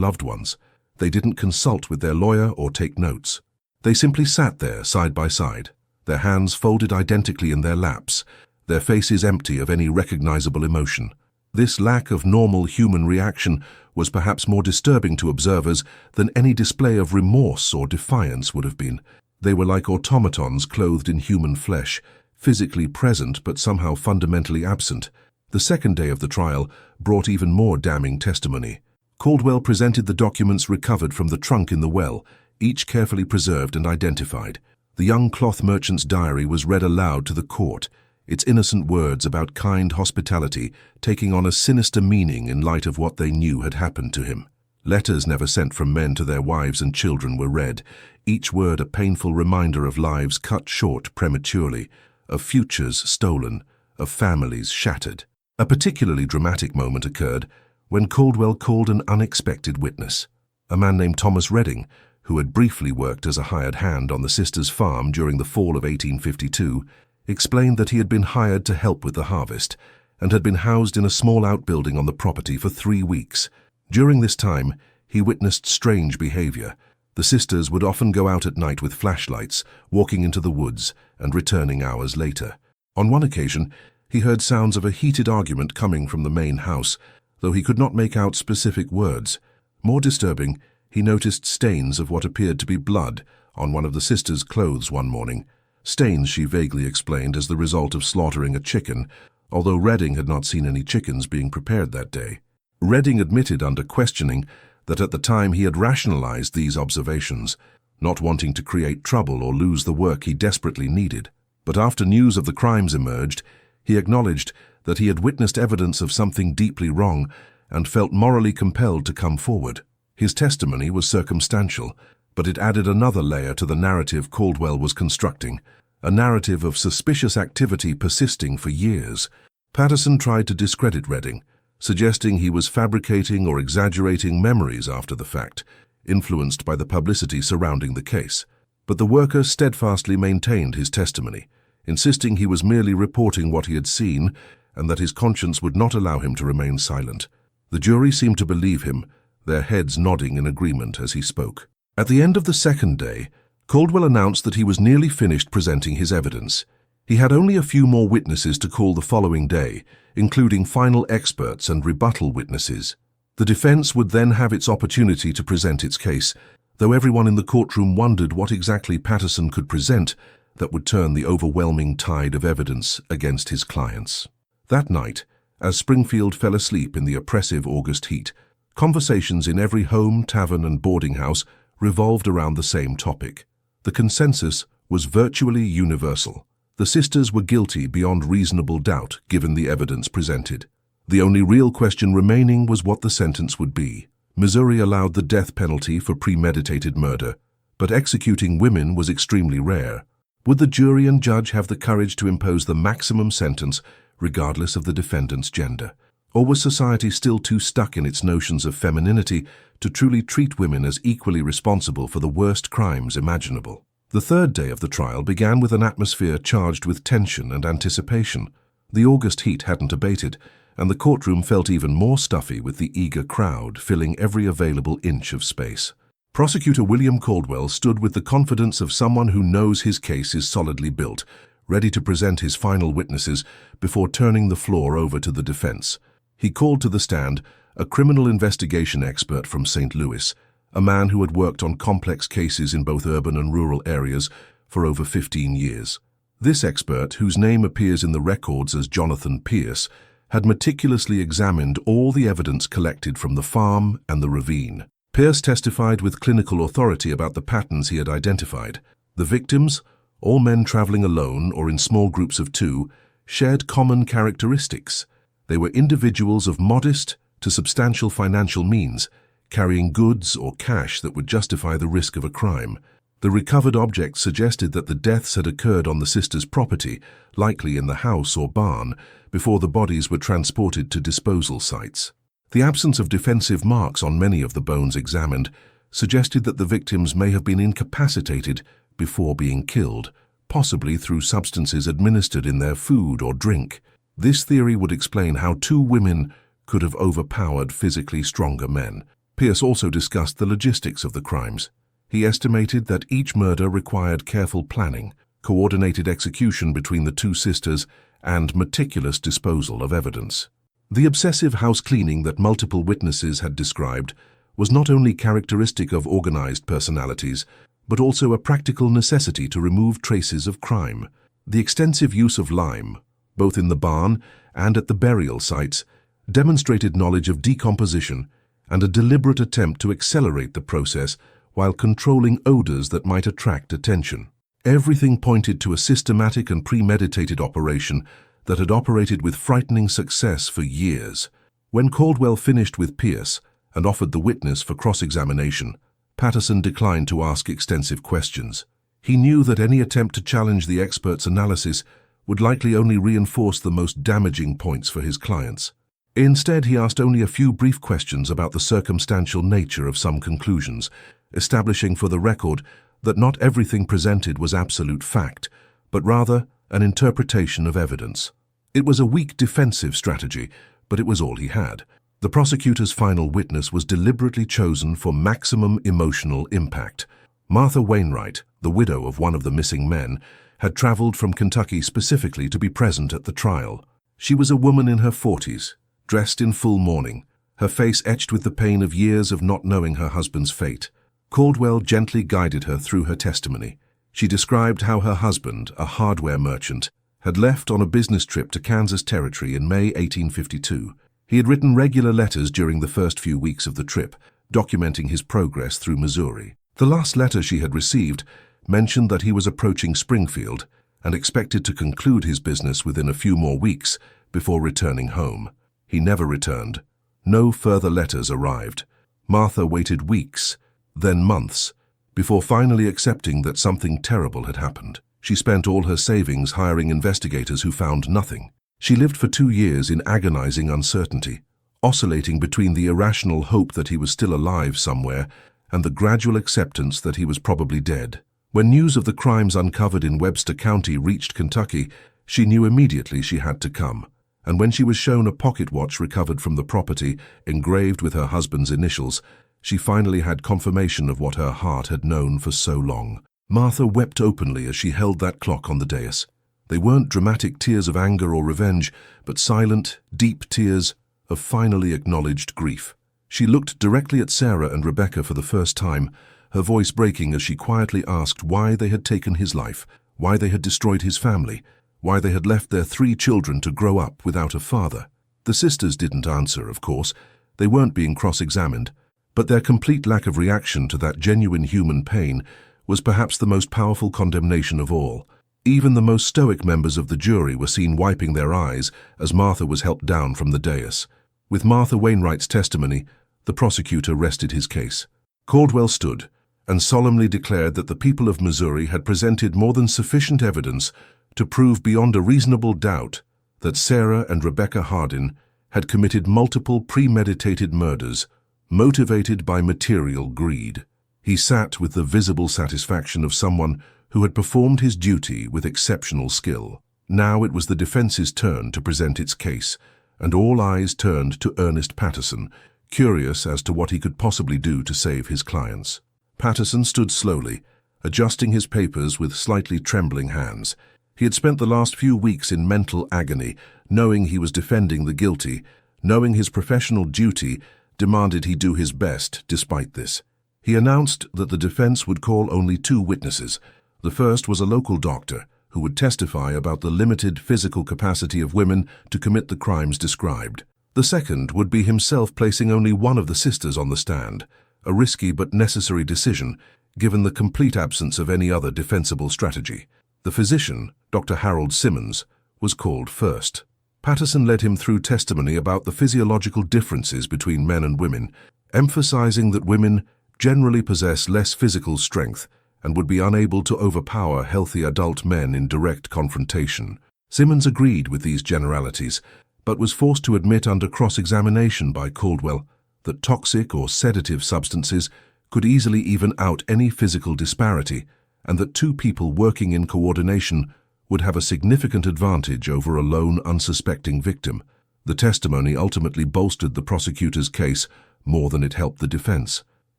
loved ones. They didn't consult with their lawyer or take notes. They simply sat there side by side, their hands folded identically in their laps, their faces empty of any recognizable emotion. This lack of normal human reaction was perhaps more disturbing to observers than any display of remorse or defiance would have been. They were like automatons clothed in human flesh, physically present but somehow fundamentally absent. The second day of the trial brought even more damning testimony. Caldwell presented the documents recovered from the trunk in the well, each carefully preserved and identified. The young cloth merchant's diary was read aloud to the court, its innocent words about kind hospitality taking on a sinister meaning in light of what they knew had happened to him. Letters never sent from men to their wives and children were read, each word a painful reminder of lives cut short prematurely, of futures stolen, of families shattered. A particularly dramatic moment occurred when Caldwell called an unexpected witness. A man named Thomas Redding, who had briefly worked as a hired hand on the sisters' farm during the fall of 1852, explained that he had been hired to help with the harvest and had been housed in a small outbuilding on the property for 3 weeks. During this time, he witnessed strange behavior. The sisters would often go out at night with flashlights, walking into the woods and returning hours later. On one occasion, he heard sounds of a heated argument coming from the main house, though he could not make out specific words. More disturbing, he noticed stains of what appeared to be blood on one of the sisters' clothes one morning. Stains she vaguely explained as the result of slaughtering a chicken, although Redding had not seen any chickens being prepared that day. Redding admitted under questioning that at the time he had rationalized these observations, not wanting to create trouble or lose the work he desperately needed. But after news of the crimes emerged, he acknowledged that he had witnessed evidence of something deeply wrong and felt morally compelled to come forward. His testimony was circumstantial, but it added another layer to the narrative Caldwell was constructing, a narrative of suspicious activity persisting for years. Patterson tried to discredit Redding, suggesting he was fabricating or exaggerating memories after the fact, influenced by the publicity surrounding the case. But the worker steadfastly maintained his testimony, insisting he was merely reporting what he had seen and that his conscience would not allow him to remain silent. The jury seemed to believe him, their heads nodding in agreement as he spoke. At the end of the second day, Caldwell announced that he was nearly finished presenting his evidence. He had only a few more witnesses to call the following day, including final experts and rebuttal witnesses. The defense would then have its opportunity to present its case, though everyone in the courtroom wondered what exactly Patterson could present that would turn the overwhelming tide of evidence against his clients. That night, as Springfield fell asleep in the oppressive August heat, conversations in every home, tavern, and boarding house revolved around the same topic. The consensus was virtually universal. The sisters were guilty beyond reasonable doubt given the evidence presented. The only real question remaining was what the sentence would be. Missouri allowed the death penalty for premeditated murder, but executing women was extremely rare. Would the jury and judge have the courage to impose the maximum sentence regardless of the defendant's gender? Or was society still too stuck in its notions of femininity to truly treat women as equally responsible for the worst crimes imaginable? The third day of the trial began with an atmosphere charged with tension and anticipation. The August heat hadn't abated, and the courtroom felt even more stuffy with the eager crowd filling every available inch of space. Prosecutor William Caldwell stood with the confidence of someone who knows his case is solidly built, ready to present his final witnesses before turning the floor over to the defense. He called to the stand a criminal investigation expert from St. Louis, a man who had worked on complex cases in both urban and rural areas for over 15 years. This expert, whose name appears in the records as Jonathan Pierce, had meticulously examined all the evidence collected from the farm and the ravine. Pierce testified with clinical authority about the patterns he had identified. The victims, all men traveling alone or in small groups of 2, shared common characteristics. They were individuals of modest to substantial financial means, carrying goods or cash that would justify the risk of a crime. The recovered objects suggested that the deaths had occurred on the sisters' property, likely in the house or barn, before the bodies were transported to disposal sites. The absence of defensive marks on many of the bones examined suggested that the victims may have been incapacitated before being killed, possibly through substances administered in their food or drink. This theory would explain how two women could have overpowered physically stronger men. Pierce also discussed the logistics of the crimes. He estimated that each murder required careful planning, coordinated execution between the two sisters, and meticulous disposal of evidence. The obsessive house cleaning that multiple witnesses had described was not only characteristic of organized personalities, but also a practical necessity to remove traces of crime. The extensive use of lime, both in the barn and at the burial sites, demonstrated knowledge of decomposition and a deliberate attempt to accelerate the process while controlling odors that might attract attention. Everything pointed to a systematic and premeditated operation that had operated with frightening success for years. When Caldwell finished with Pierce and offered the witness for cross-examination, Patterson declined to ask extensive questions. He knew that any attempt to challenge the expert's analysis would likely only reinforce the most damaging points for his clients. Instead, he asked only a few brief questions about the circumstantial nature of some conclusions, establishing for the record that not everything presented was absolute fact, but rather an interpretation of evidence. It was a weak defensive strategy, but it was all he had. The prosecutor's final witness was deliberately chosen for maximum emotional impact. Martha Wainwright, the widow of one of the missing men, had traveled from Kentucky specifically to be present at the trial. She was a woman in her 40s, dressed in full mourning, her face etched with the pain of years of not knowing her husband's fate. Caldwell gently guided her through her testimony. She described how her husband, a hardware merchant, had left on a business trip to Kansas Territory in May 1852. He had written regular letters during the first few weeks of the trip, documenting his progress through Missouri. The last letter she had received mentioned that he was approaching Springfield and expected to conclude his business within a few more weeks before returning home. He never returned. No further letters arrived. Martha waited weeks, then months, before finally accepting that something terrible had happened. She spent all her savings hiring investigators who found nothing. She lived for 2 years in agonizing uncertainty, oscillating between the irrational hope that he was still alive somewhere and the gradual acceptance that he was probably dead. When news of the crimes uncovered in Webster County reached Kentucky, she knew immediately she had to come. And when she was shown a pocket watch recovered from the property, engraved with her husband's initials, she finally had confirmation of what her heart had known for so long. Martha wept openly as she held that clock on the dais. They weren't dramatic tears of anger or revenge, but silent, deep tears of finally acknowledged grief. She looked directly at Sarah and Rebecca for the first time, her voice breaking as she quietly asked why they had taken his life, why they had destroyed his family, why they had left their 3 children to grow up without a father. The sisters didn't answer, of course. They weren't being cross-examined, but their complete lack of reaction to that genuine human pain was perhaps the most powerful condemnation of all. Even the most stoic members of the jury were seen wiping their eyes as Martha was helped down from the dais. With Martha Wainwright's testimony, the prosecutor rested his case. Caldwell stood and solemnly declared that the people of Missouri had presented more than sufficient evidence to prove beyond a reasonable doubt that Sarah and Rebecca Hardin had committed multiple premeditated murders, motivated by material greed. He sat with the visible satisfaction of someone who had performed his duty with exceptional skill. Now it was the defense's turn to present its case, and all eyes turned to Ernest Patterson, curious as to what he could possibly do to save his clients. Patterson stood slowly, adjusting his papers with slightly trembling hands. He had spent the last few weeks in mental agony, knowing he was defending the guilty, knowing his professional duty demanded he do his best despite this. He announced that the defense would call only 2 witnesses. The first was a local doctor who would testify about the limited physical capacity of women to commit the crimes described. The second would be himself placing only one of the sisters on the stand, a risky but necessary decision given the complete absence of any other defensible strategy. The physician, Dr. Harold Simmons, was called first. Patterson led him through testimony about the physiological differences between men and women, emphasizing that women generally possess less physical strength and would be unable to overpower healthy adult men in direct confrontation. Simmons agreed with these generalities, but was forced to admit under cross-examination by Caldwell that toxic or sedative substances could easily even out any physical disparity, and that two people working in coordination would have a significant advantage over a lone, unsuspecting victim. The testimony ultimately bolstered the prosecutor's case more than it helped the defense.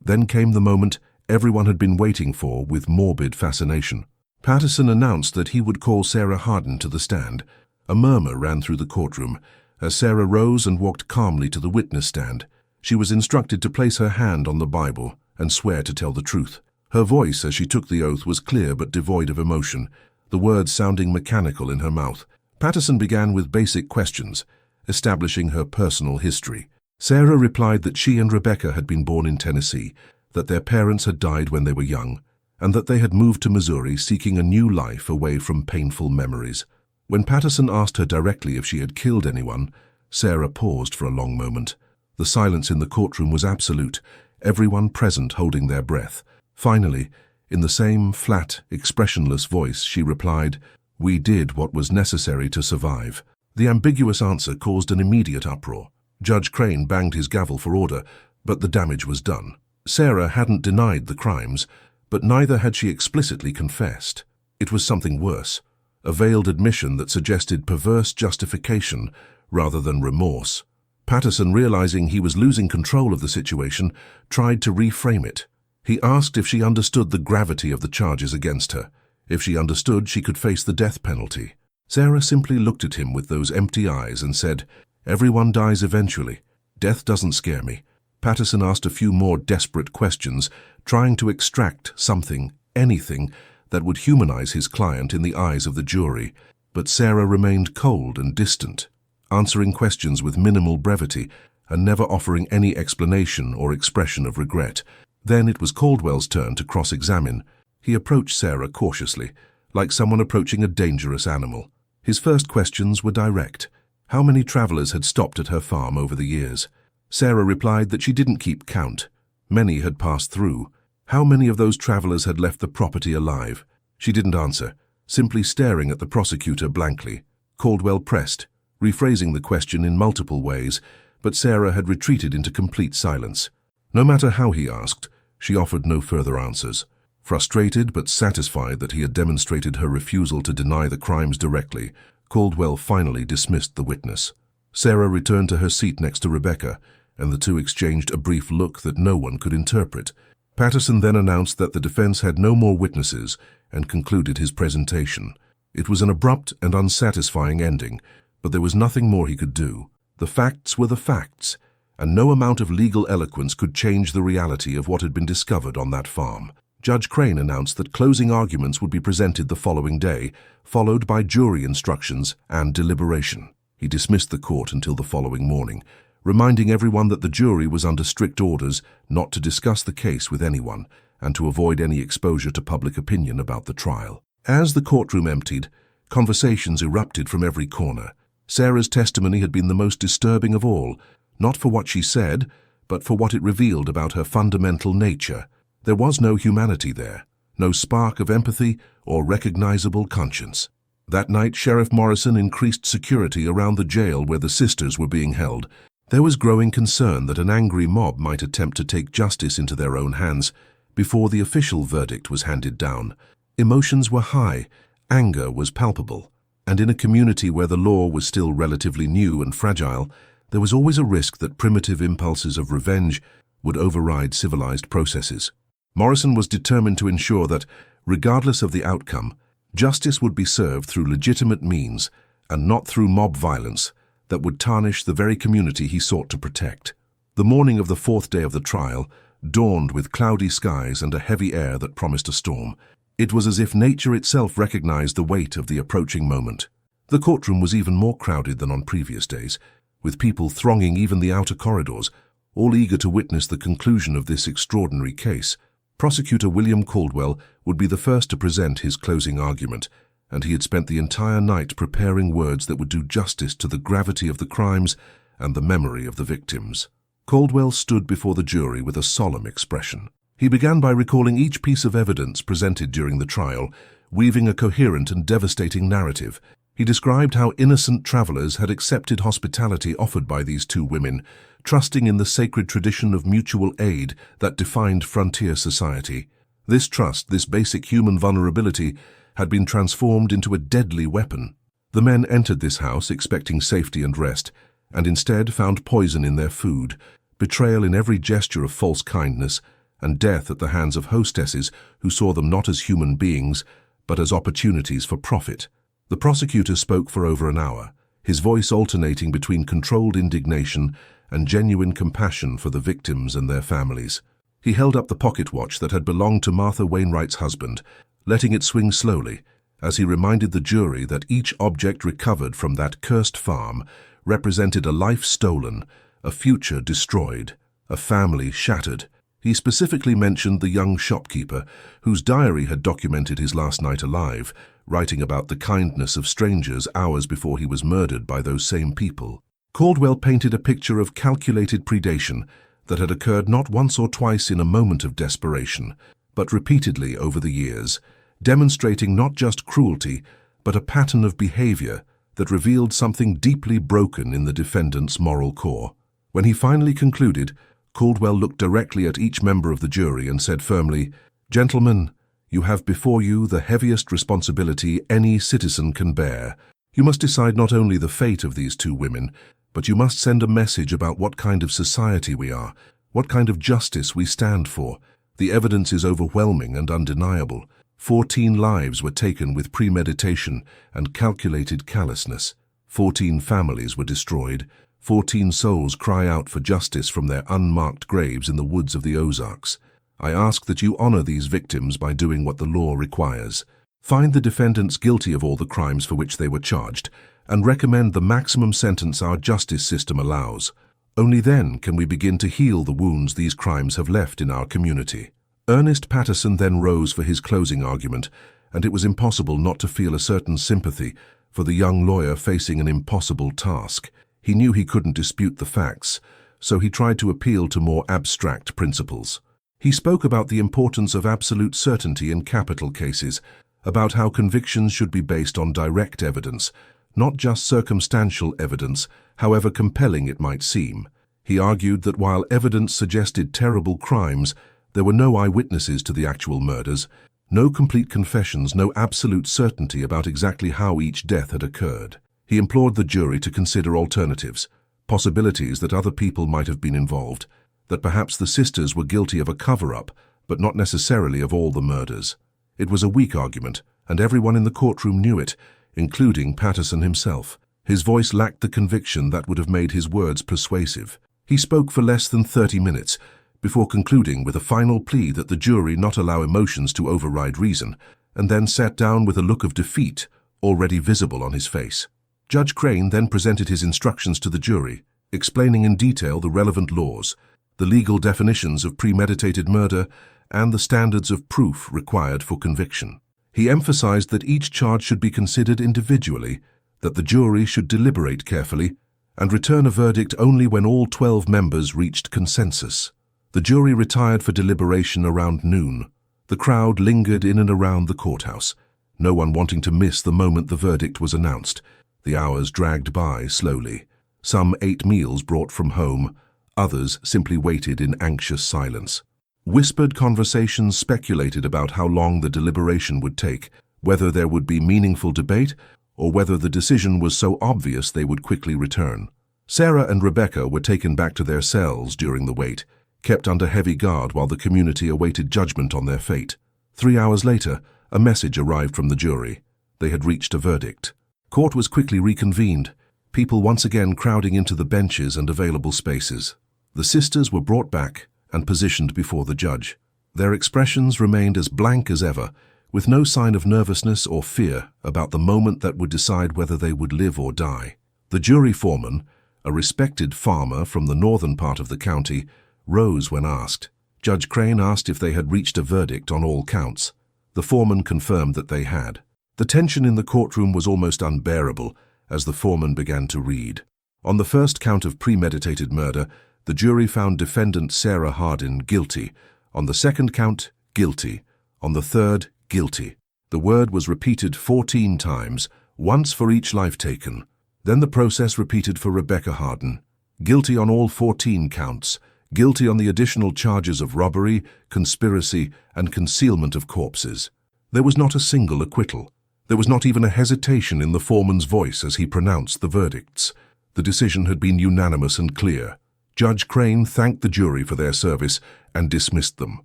Then came the moment everyone had been waiting for with morbid fascination. Patterson announced that he would call Sarah Hardin to the stand. A murmur ran through the courtroom as Sarah rose and walked calmly to the witness stand. She was instructed to place her hand on the Bible and swear to tell the truth. Her voice as she took the oath was clear but devoid of emotion, the words sounding mechanical in her mouth. Patterson began with basic questions, establishing her personal history. Sarah replied that she and Rebecca had been born in Tennessee, that their parents had died when they were young, and that they had moved to Missouri seeking a new life away from painful memories. When Patterson asked her directly if she had killed anyone, Sarah paused for a long moment. The silence in the courtroom was absolute, everyone present holding their breath. Finally, in the same flat, expressionless voice, she replied, "We did what was necessary to survive." The ambiguous answer caused an immediate uproar. Judge Crane banged his gavel for order, but the damage was done. Sarah hadn't denied the crimes, but neither had she explicitly confessed. It was something worse, a veiled admission that suggested perverse justification rather than remorse. Patterson, realizing he was losing control of the situation, tried to reframe it. He asked if she understood the gravity of the charges against her. If she understood, she could face the death penalty. Sarah simply looked at him with those empty eyes and said, "Everyone dies eventually. Death doesn't scare me." Patterson asked a few more desperate questions, trying to extract something, anything, that would humanize his client in the eyes of the jury. But Sarah remained cold and distant, answering questions with minimal brevity and never offering any explanation or expression of regret. Then it was Caldwell's turn to cross-examine. He approached Sarah cautiously, like someone approaching a dangerous animal. His first questions were direct. How many travelers had stopped at her farm over the years? Sarah replied that she didn't keep count. Many had passed through. How many of those travelers had left the property alive? She didn't answer, simply staring at the prosecutor blankly. Caldwell pressed, rephrasing the question in multiple ways, but Sarah had retreated into complete silence. No matter how he asked, she offered no further answers. Frustrated but satisfied that he had demonstrated her refusal to deny the crimes directly, Caldwell finally dismissed the witness. Sarah returned to her seat next to Rebecca, and the two exchanged a brief look that no one could interpret. Patterson then announced that the defense had no more witnesses and concluded his presentation. It was an abrupt and unsatisfying ending, but there was nothing more he could do. The facts were the facts, and no amount of legal eloquence could change the reality of what had been discovered on that farm. Judge Crane announced that closing arguments would be presented the following day, followed by jury instructions and deliberation. He dismissed the court until the following morning, reminding everyone that the jury was under strict orders not to discuss the case with anyone and to avoid any exposure to public opinion about the trial. As the courtroom emptied, conversations erupted from every corner. Sarah's testimony had been the most disturbing of all, not for what she said, but for what it revealed about her fundamental nature. There was no humanity there, no spark of empathy or recognizable conscience. That night, Sheriff Morrison increased security around the jail where the sisters were being held. There was growing concern that an angry mob might attempt to take justice into their own hands before the official verdict was handed down. Emotions were high, anger was palpable, and in a community where the law was still relatively new and fragile, there was always a risk that primitive impulses of revenge would override civilized processes. Morrison was determined to ensure that, regardless of the outcome, justice would be served through legitimate means and not through mob violence that would tarnish the very community he sought to protect. The morning of the fourth day of the trial dawned with cloudy skies and a heavy air that promised a storm. It was as if nature itself recognized the weight of the approaching moment. The courtroom was even more crowded than on previous days, with people thronging even the outer corridors, all eager to witness the conclusion of this extraordinary case. Prosecutor William Caldwell would be the first to present his closing argument, and he had spent the entire night preparing words that would do justice to the gravity of the crimes and the memory of the victims. Caldwell stood before the jury with a solemn expression. He began by recalling each piece of evidence presented during the trial, weaving a coherent and devastating narrative. He described how innocent travelers had accepted hospitality offered by these two women, trusting in the sacred tradition of mutual aid that defined frontier society. This trust, this basic human vulnerability, had been transformed into a deadly weapon. The men entered this house expecting safety and rest, and instead found poison in their food, betrayal in every gesture of false kindness, and death at the hands of hostesses who saw them not as human beings, but as opportunities for profit. The prosecutor spoke for over an hour, his voice alternating between controlled indignation and genuine compassion for the victims and their families. He held up the pocket watch that had belonged to Martha Wainwright's husband, letting it swing slowly, as he reminded the jury that each object recovered from that cursed farm represented a life stolen, a future destroyed, a family shattered. He specifically mentioned the young shopkeeper, whose diary had documented his last night alive, writing about the kindness of strangers hours before he was murdered by those same people. Caldwell painted a picture of calculated predation that had occurred not once or twice in a moment of desperation, but repeatedly over the years, demonstrating not just cruelty, but a pattern of behavior that revealed something deeply broken in the defendant's moral core. When he finally concluded, Caldwell looked directly at each member of the jury and said firmly, "Gentlemen, you have before you the heaviest responsibility any citizen can bear. You must decide not only the fate of these two women, but you must send a message about what kind of society we are, what kind of justice we stand for. The evidence is overwhelming and undeniable. 14 lives were taken with premeditation and calculated callousness. 14 families were destroyed. 14 souls cry out for justice from their unmarked graves in the woods of the Ozarks. I ask that you honor these victims by doing what the law requires. Find the defendants guilty of all the crimes for which they were charged, and recommend the maximum sentence our justice system allows. Only then can we begin to heal the wounds these crimes have left in our community." Ernest Patterson then rose for his closing argument, and it was impossible not to feel a certain sympathy for the young lawyer facing an impossible task. He knew he couldn't dispute the facts, so he tried to appeal to more abstract principles. He spoke about the importance of absolute certainty in capital cases, about how convictions should be based on direct evidence, not just circumstantial evidence, however compelling it might seem. He argued that while evidence suggested terrible crimes, there were no eyewitnesses to the actual murders, no complete confessions, no absolute certainty about exactly how each death had occurred. He implored the jury to consider alternatives, possibilities that other people might have been involved, that perhaps the sisters were guilty of a cover-up, but not necessarily of all the murders. It was a weak argument, and everyone in the courtroom knew it, including Patterson himself. His voice lacked the conviction that would have made his words persuasive. He spoke for less than 30 minutes, before concluding with a final plea that the jury not allow emotions to override reason, and then sat down with a look of defeat already visible on his face. Judge Crane then presented his instructions to the jury, explaining in detail the relevant laws, the legal definitions of premeditated murder, and the standards of proof required for conviction. He emphasized that each charge should be considered individually, that the jury should deliberate carefully, and return a verdict only when all 12 members reached consensus. The jury retired for deliberation around noon. The crowd lingered in and around the courthouse, no one wanting to miss the moment the verdict was announced. The hours dragged by slowly. Some ate meals brought from home, others simply waited in anxious silence. Whispered conversations speculated about how long the deliberation would take, whether there would be meaningful debate, or whether the decision was so obvious they would quickly return. Sarah and Rebecca were taken back to their cells during the wait, kept under heavy guard while the community awaited judgment on their fate. 3 hours later, a message arrived from the jury. They had reached a verdict. Court was quickly reconvened, people once again crowding into the benches and available spaces. The sisters were brought back and positioned before the judge. Their expressions remained as blank as ever, with no sign of nervousness or fear about the moment that would decide whether they would live or die. The jury foreman, a respected farmer from the northern part of the county, rose when asked. Judge Crane asked if they had reached a verdict on all counts. The foreman confirmed that they had. The tension in the courtroom was almost unbearable as the foreman began to read. On the first count of premeditated murder, the jury found defendant Sarah Hardin guilty. On the second count, guilty. On the third, guilty. The word was repeated 14 times, once for each life taken. Then the process repeated for Rebecca Hardin. Guilty on all 14 counts. guilty on the additional charges of robbery, conspiracy, and concealment of corpses. There was not a single acquittal. There was not even a hesitation in the foreman's voice as he pronounced the verdicts. The decision had been unanimous and clear. Judge Crane thanked the jury for their service and dismissed them.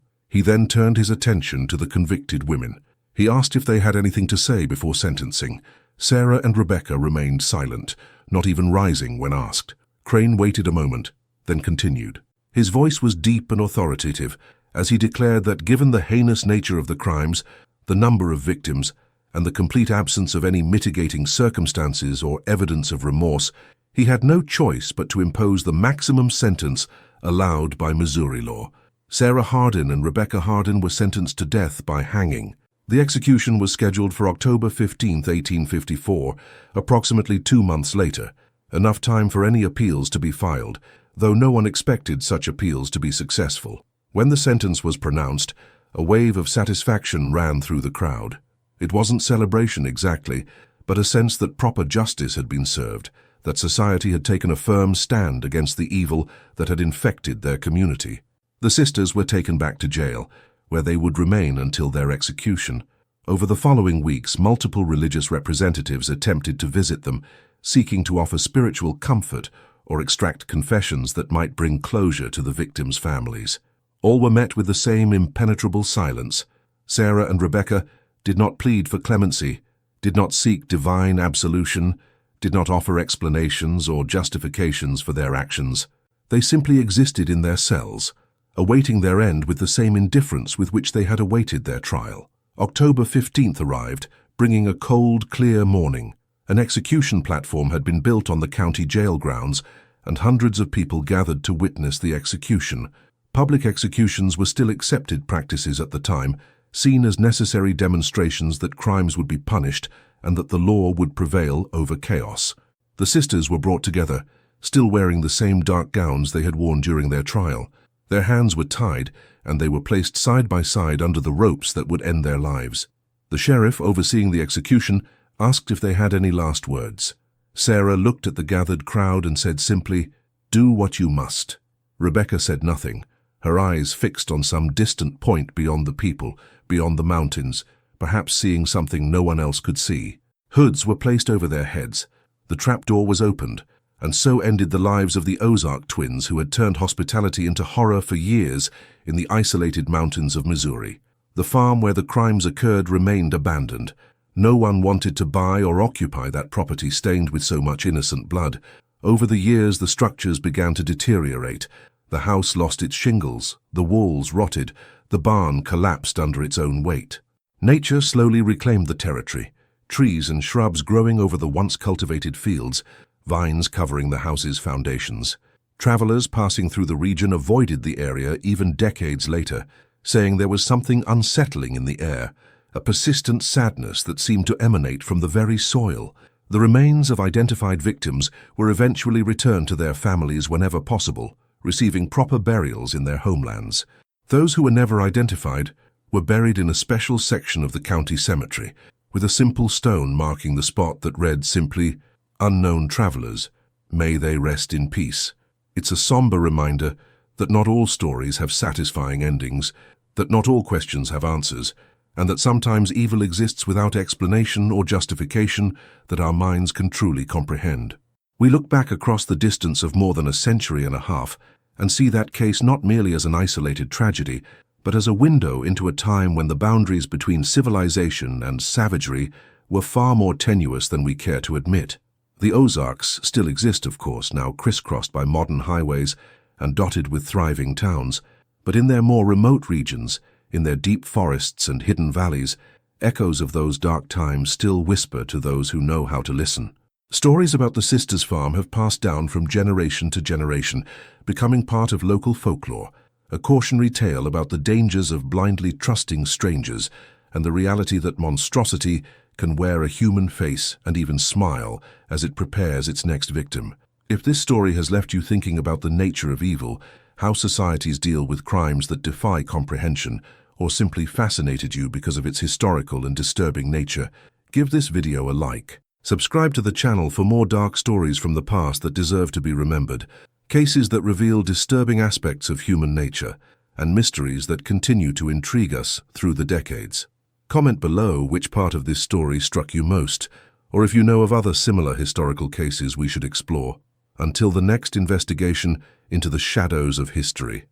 He then turned his attention to the convicted women. He asked if they had anything to say before sentencing. Sarah and Rebecca remained silent, not even rising when asked. Crane waited a moment, then continued. His voice was deep and authoritative as he declared that given the heinous nature of the crimes, the number of victims, and the complete absence of any mitigating circumstances or evidence of remorse, he had no choice but to impose the maximum sentence allowed by Missouri law. Sarah Hardin and Rebecca Hardin were sentenced to death by hanging. The execution was scheduled for October 15, 1854, approximately 2 months later, enough time for any appeals to be filed, though no one expected such appeals to be successful. When the sentence was pronounced, a wave of satisfaction ran through the crowd. It wasn't celebration exactly, but a sense that proper justice had been served, that society had taken a firm stand against the evil that had infected their community. The sisters were taken back to jail, where they would remain until their execution. Over the following weeks, multiple religious representatives attempted to visit them, seeking to offer spiritual comfort or extract confessions that might bring closure to the victims' families. All were met with the same impenetrable silence. Sarah and Rebecca did not plead for clemency, did not seek divine absolution, did not offer explanations or justifications for their actions. They simply existed in their cells, awaiting their end with the same indifference with which they had awaited their trial. October 15th arrived, bringing a cold, clear morning. An execution platform had been built on the county jail grounds, and hundreds of people gathered to witness the execution. Public executions were still accepted practices at the time, seen as necessary demonstrations that crimes would be punished and that the law would prevail over chaos. The sisters were brought together, still wearing the same dark gowns they had worn during their trial. Their hands were tied, and they were placed side by side under the ropes that would end their lives. The sheriff, overseeing the execution, asked if they had any last words. Sarah looked at the gathered crowd and said simply, "Do what you must." Rebecca said nothing, her eyes fixed on some distant point beyond the people, beyond the mountains, perhaps seeing something no one else could see. Hoods were placed over their heads. The trapdoor was opened, and so ended the lives of the Ozark twins who had turned hospitality into horror for years in the isolated mountains of Missouri. The farm where the crimes occurred remained abandoned. No one wanted to buy or occupy that property stained with so much innocent blood. Over the years, the structures began to deteriorate. The house lost its shingles, the walls rotted, the barn collapsed under its own weight. Nature slowly reclaimed the territory, trees and shrubs growing over the once cultivated fields, vines covering the house's foundations. Travelers passing through the region avoided the area even decades later, saying there was something unsettling in the air, a persistent sadness that seemed to emanate from the very soil. The remains of identified victims were eventually returned to their families whenever possible, receiving proper burials in their homelands. Those who were never identified were buried in a special section of the county cemetery, with a simple stone marking the spot that read simply, "Unknown travelers, may they rest in peace." It's a somber reminder that not all stories have satisfying endings, that not all questions have answers, and that sometimes evil exists without explanation or justification that our minds can truly comprehend. We look back across the distance of more than a century and a half and see that case not merely as an isolated tragedy, but as a window into a time when the boundaries between civilization and savagery were far more tenuous than we care to admit. The Ozarks still exist, of course, now crisscrossed by modern highways and dotted with thriving towns, but in their more remote regions, in their deep forests and hidden valleys, echoes of those dark times still whisper to those who know how to listen. Stories about the sisters' farm have passed down from generation to generation, becoming part of local folklore, a cautionary tale about the dangers of blindly trusting strangers and the reality that monstrosity can wear a human face and even smile as it prepares its next victim. If this story has left you thinking about the nature of evil, how societies deal with crimes that defy comprehension, or simply fascinated you because of its historical and disturbing nature, give this video a like. Subscribe to the channel for more dark stories from the past that deserve to be remembered. Cases that reveal disturbing aspects of human nature and mysteries that continue to intrigue us through the decades. Comment below which part of this story struck you most, or if you know of other similar historical cases we should explore. Until the next investigation into the shadows of history.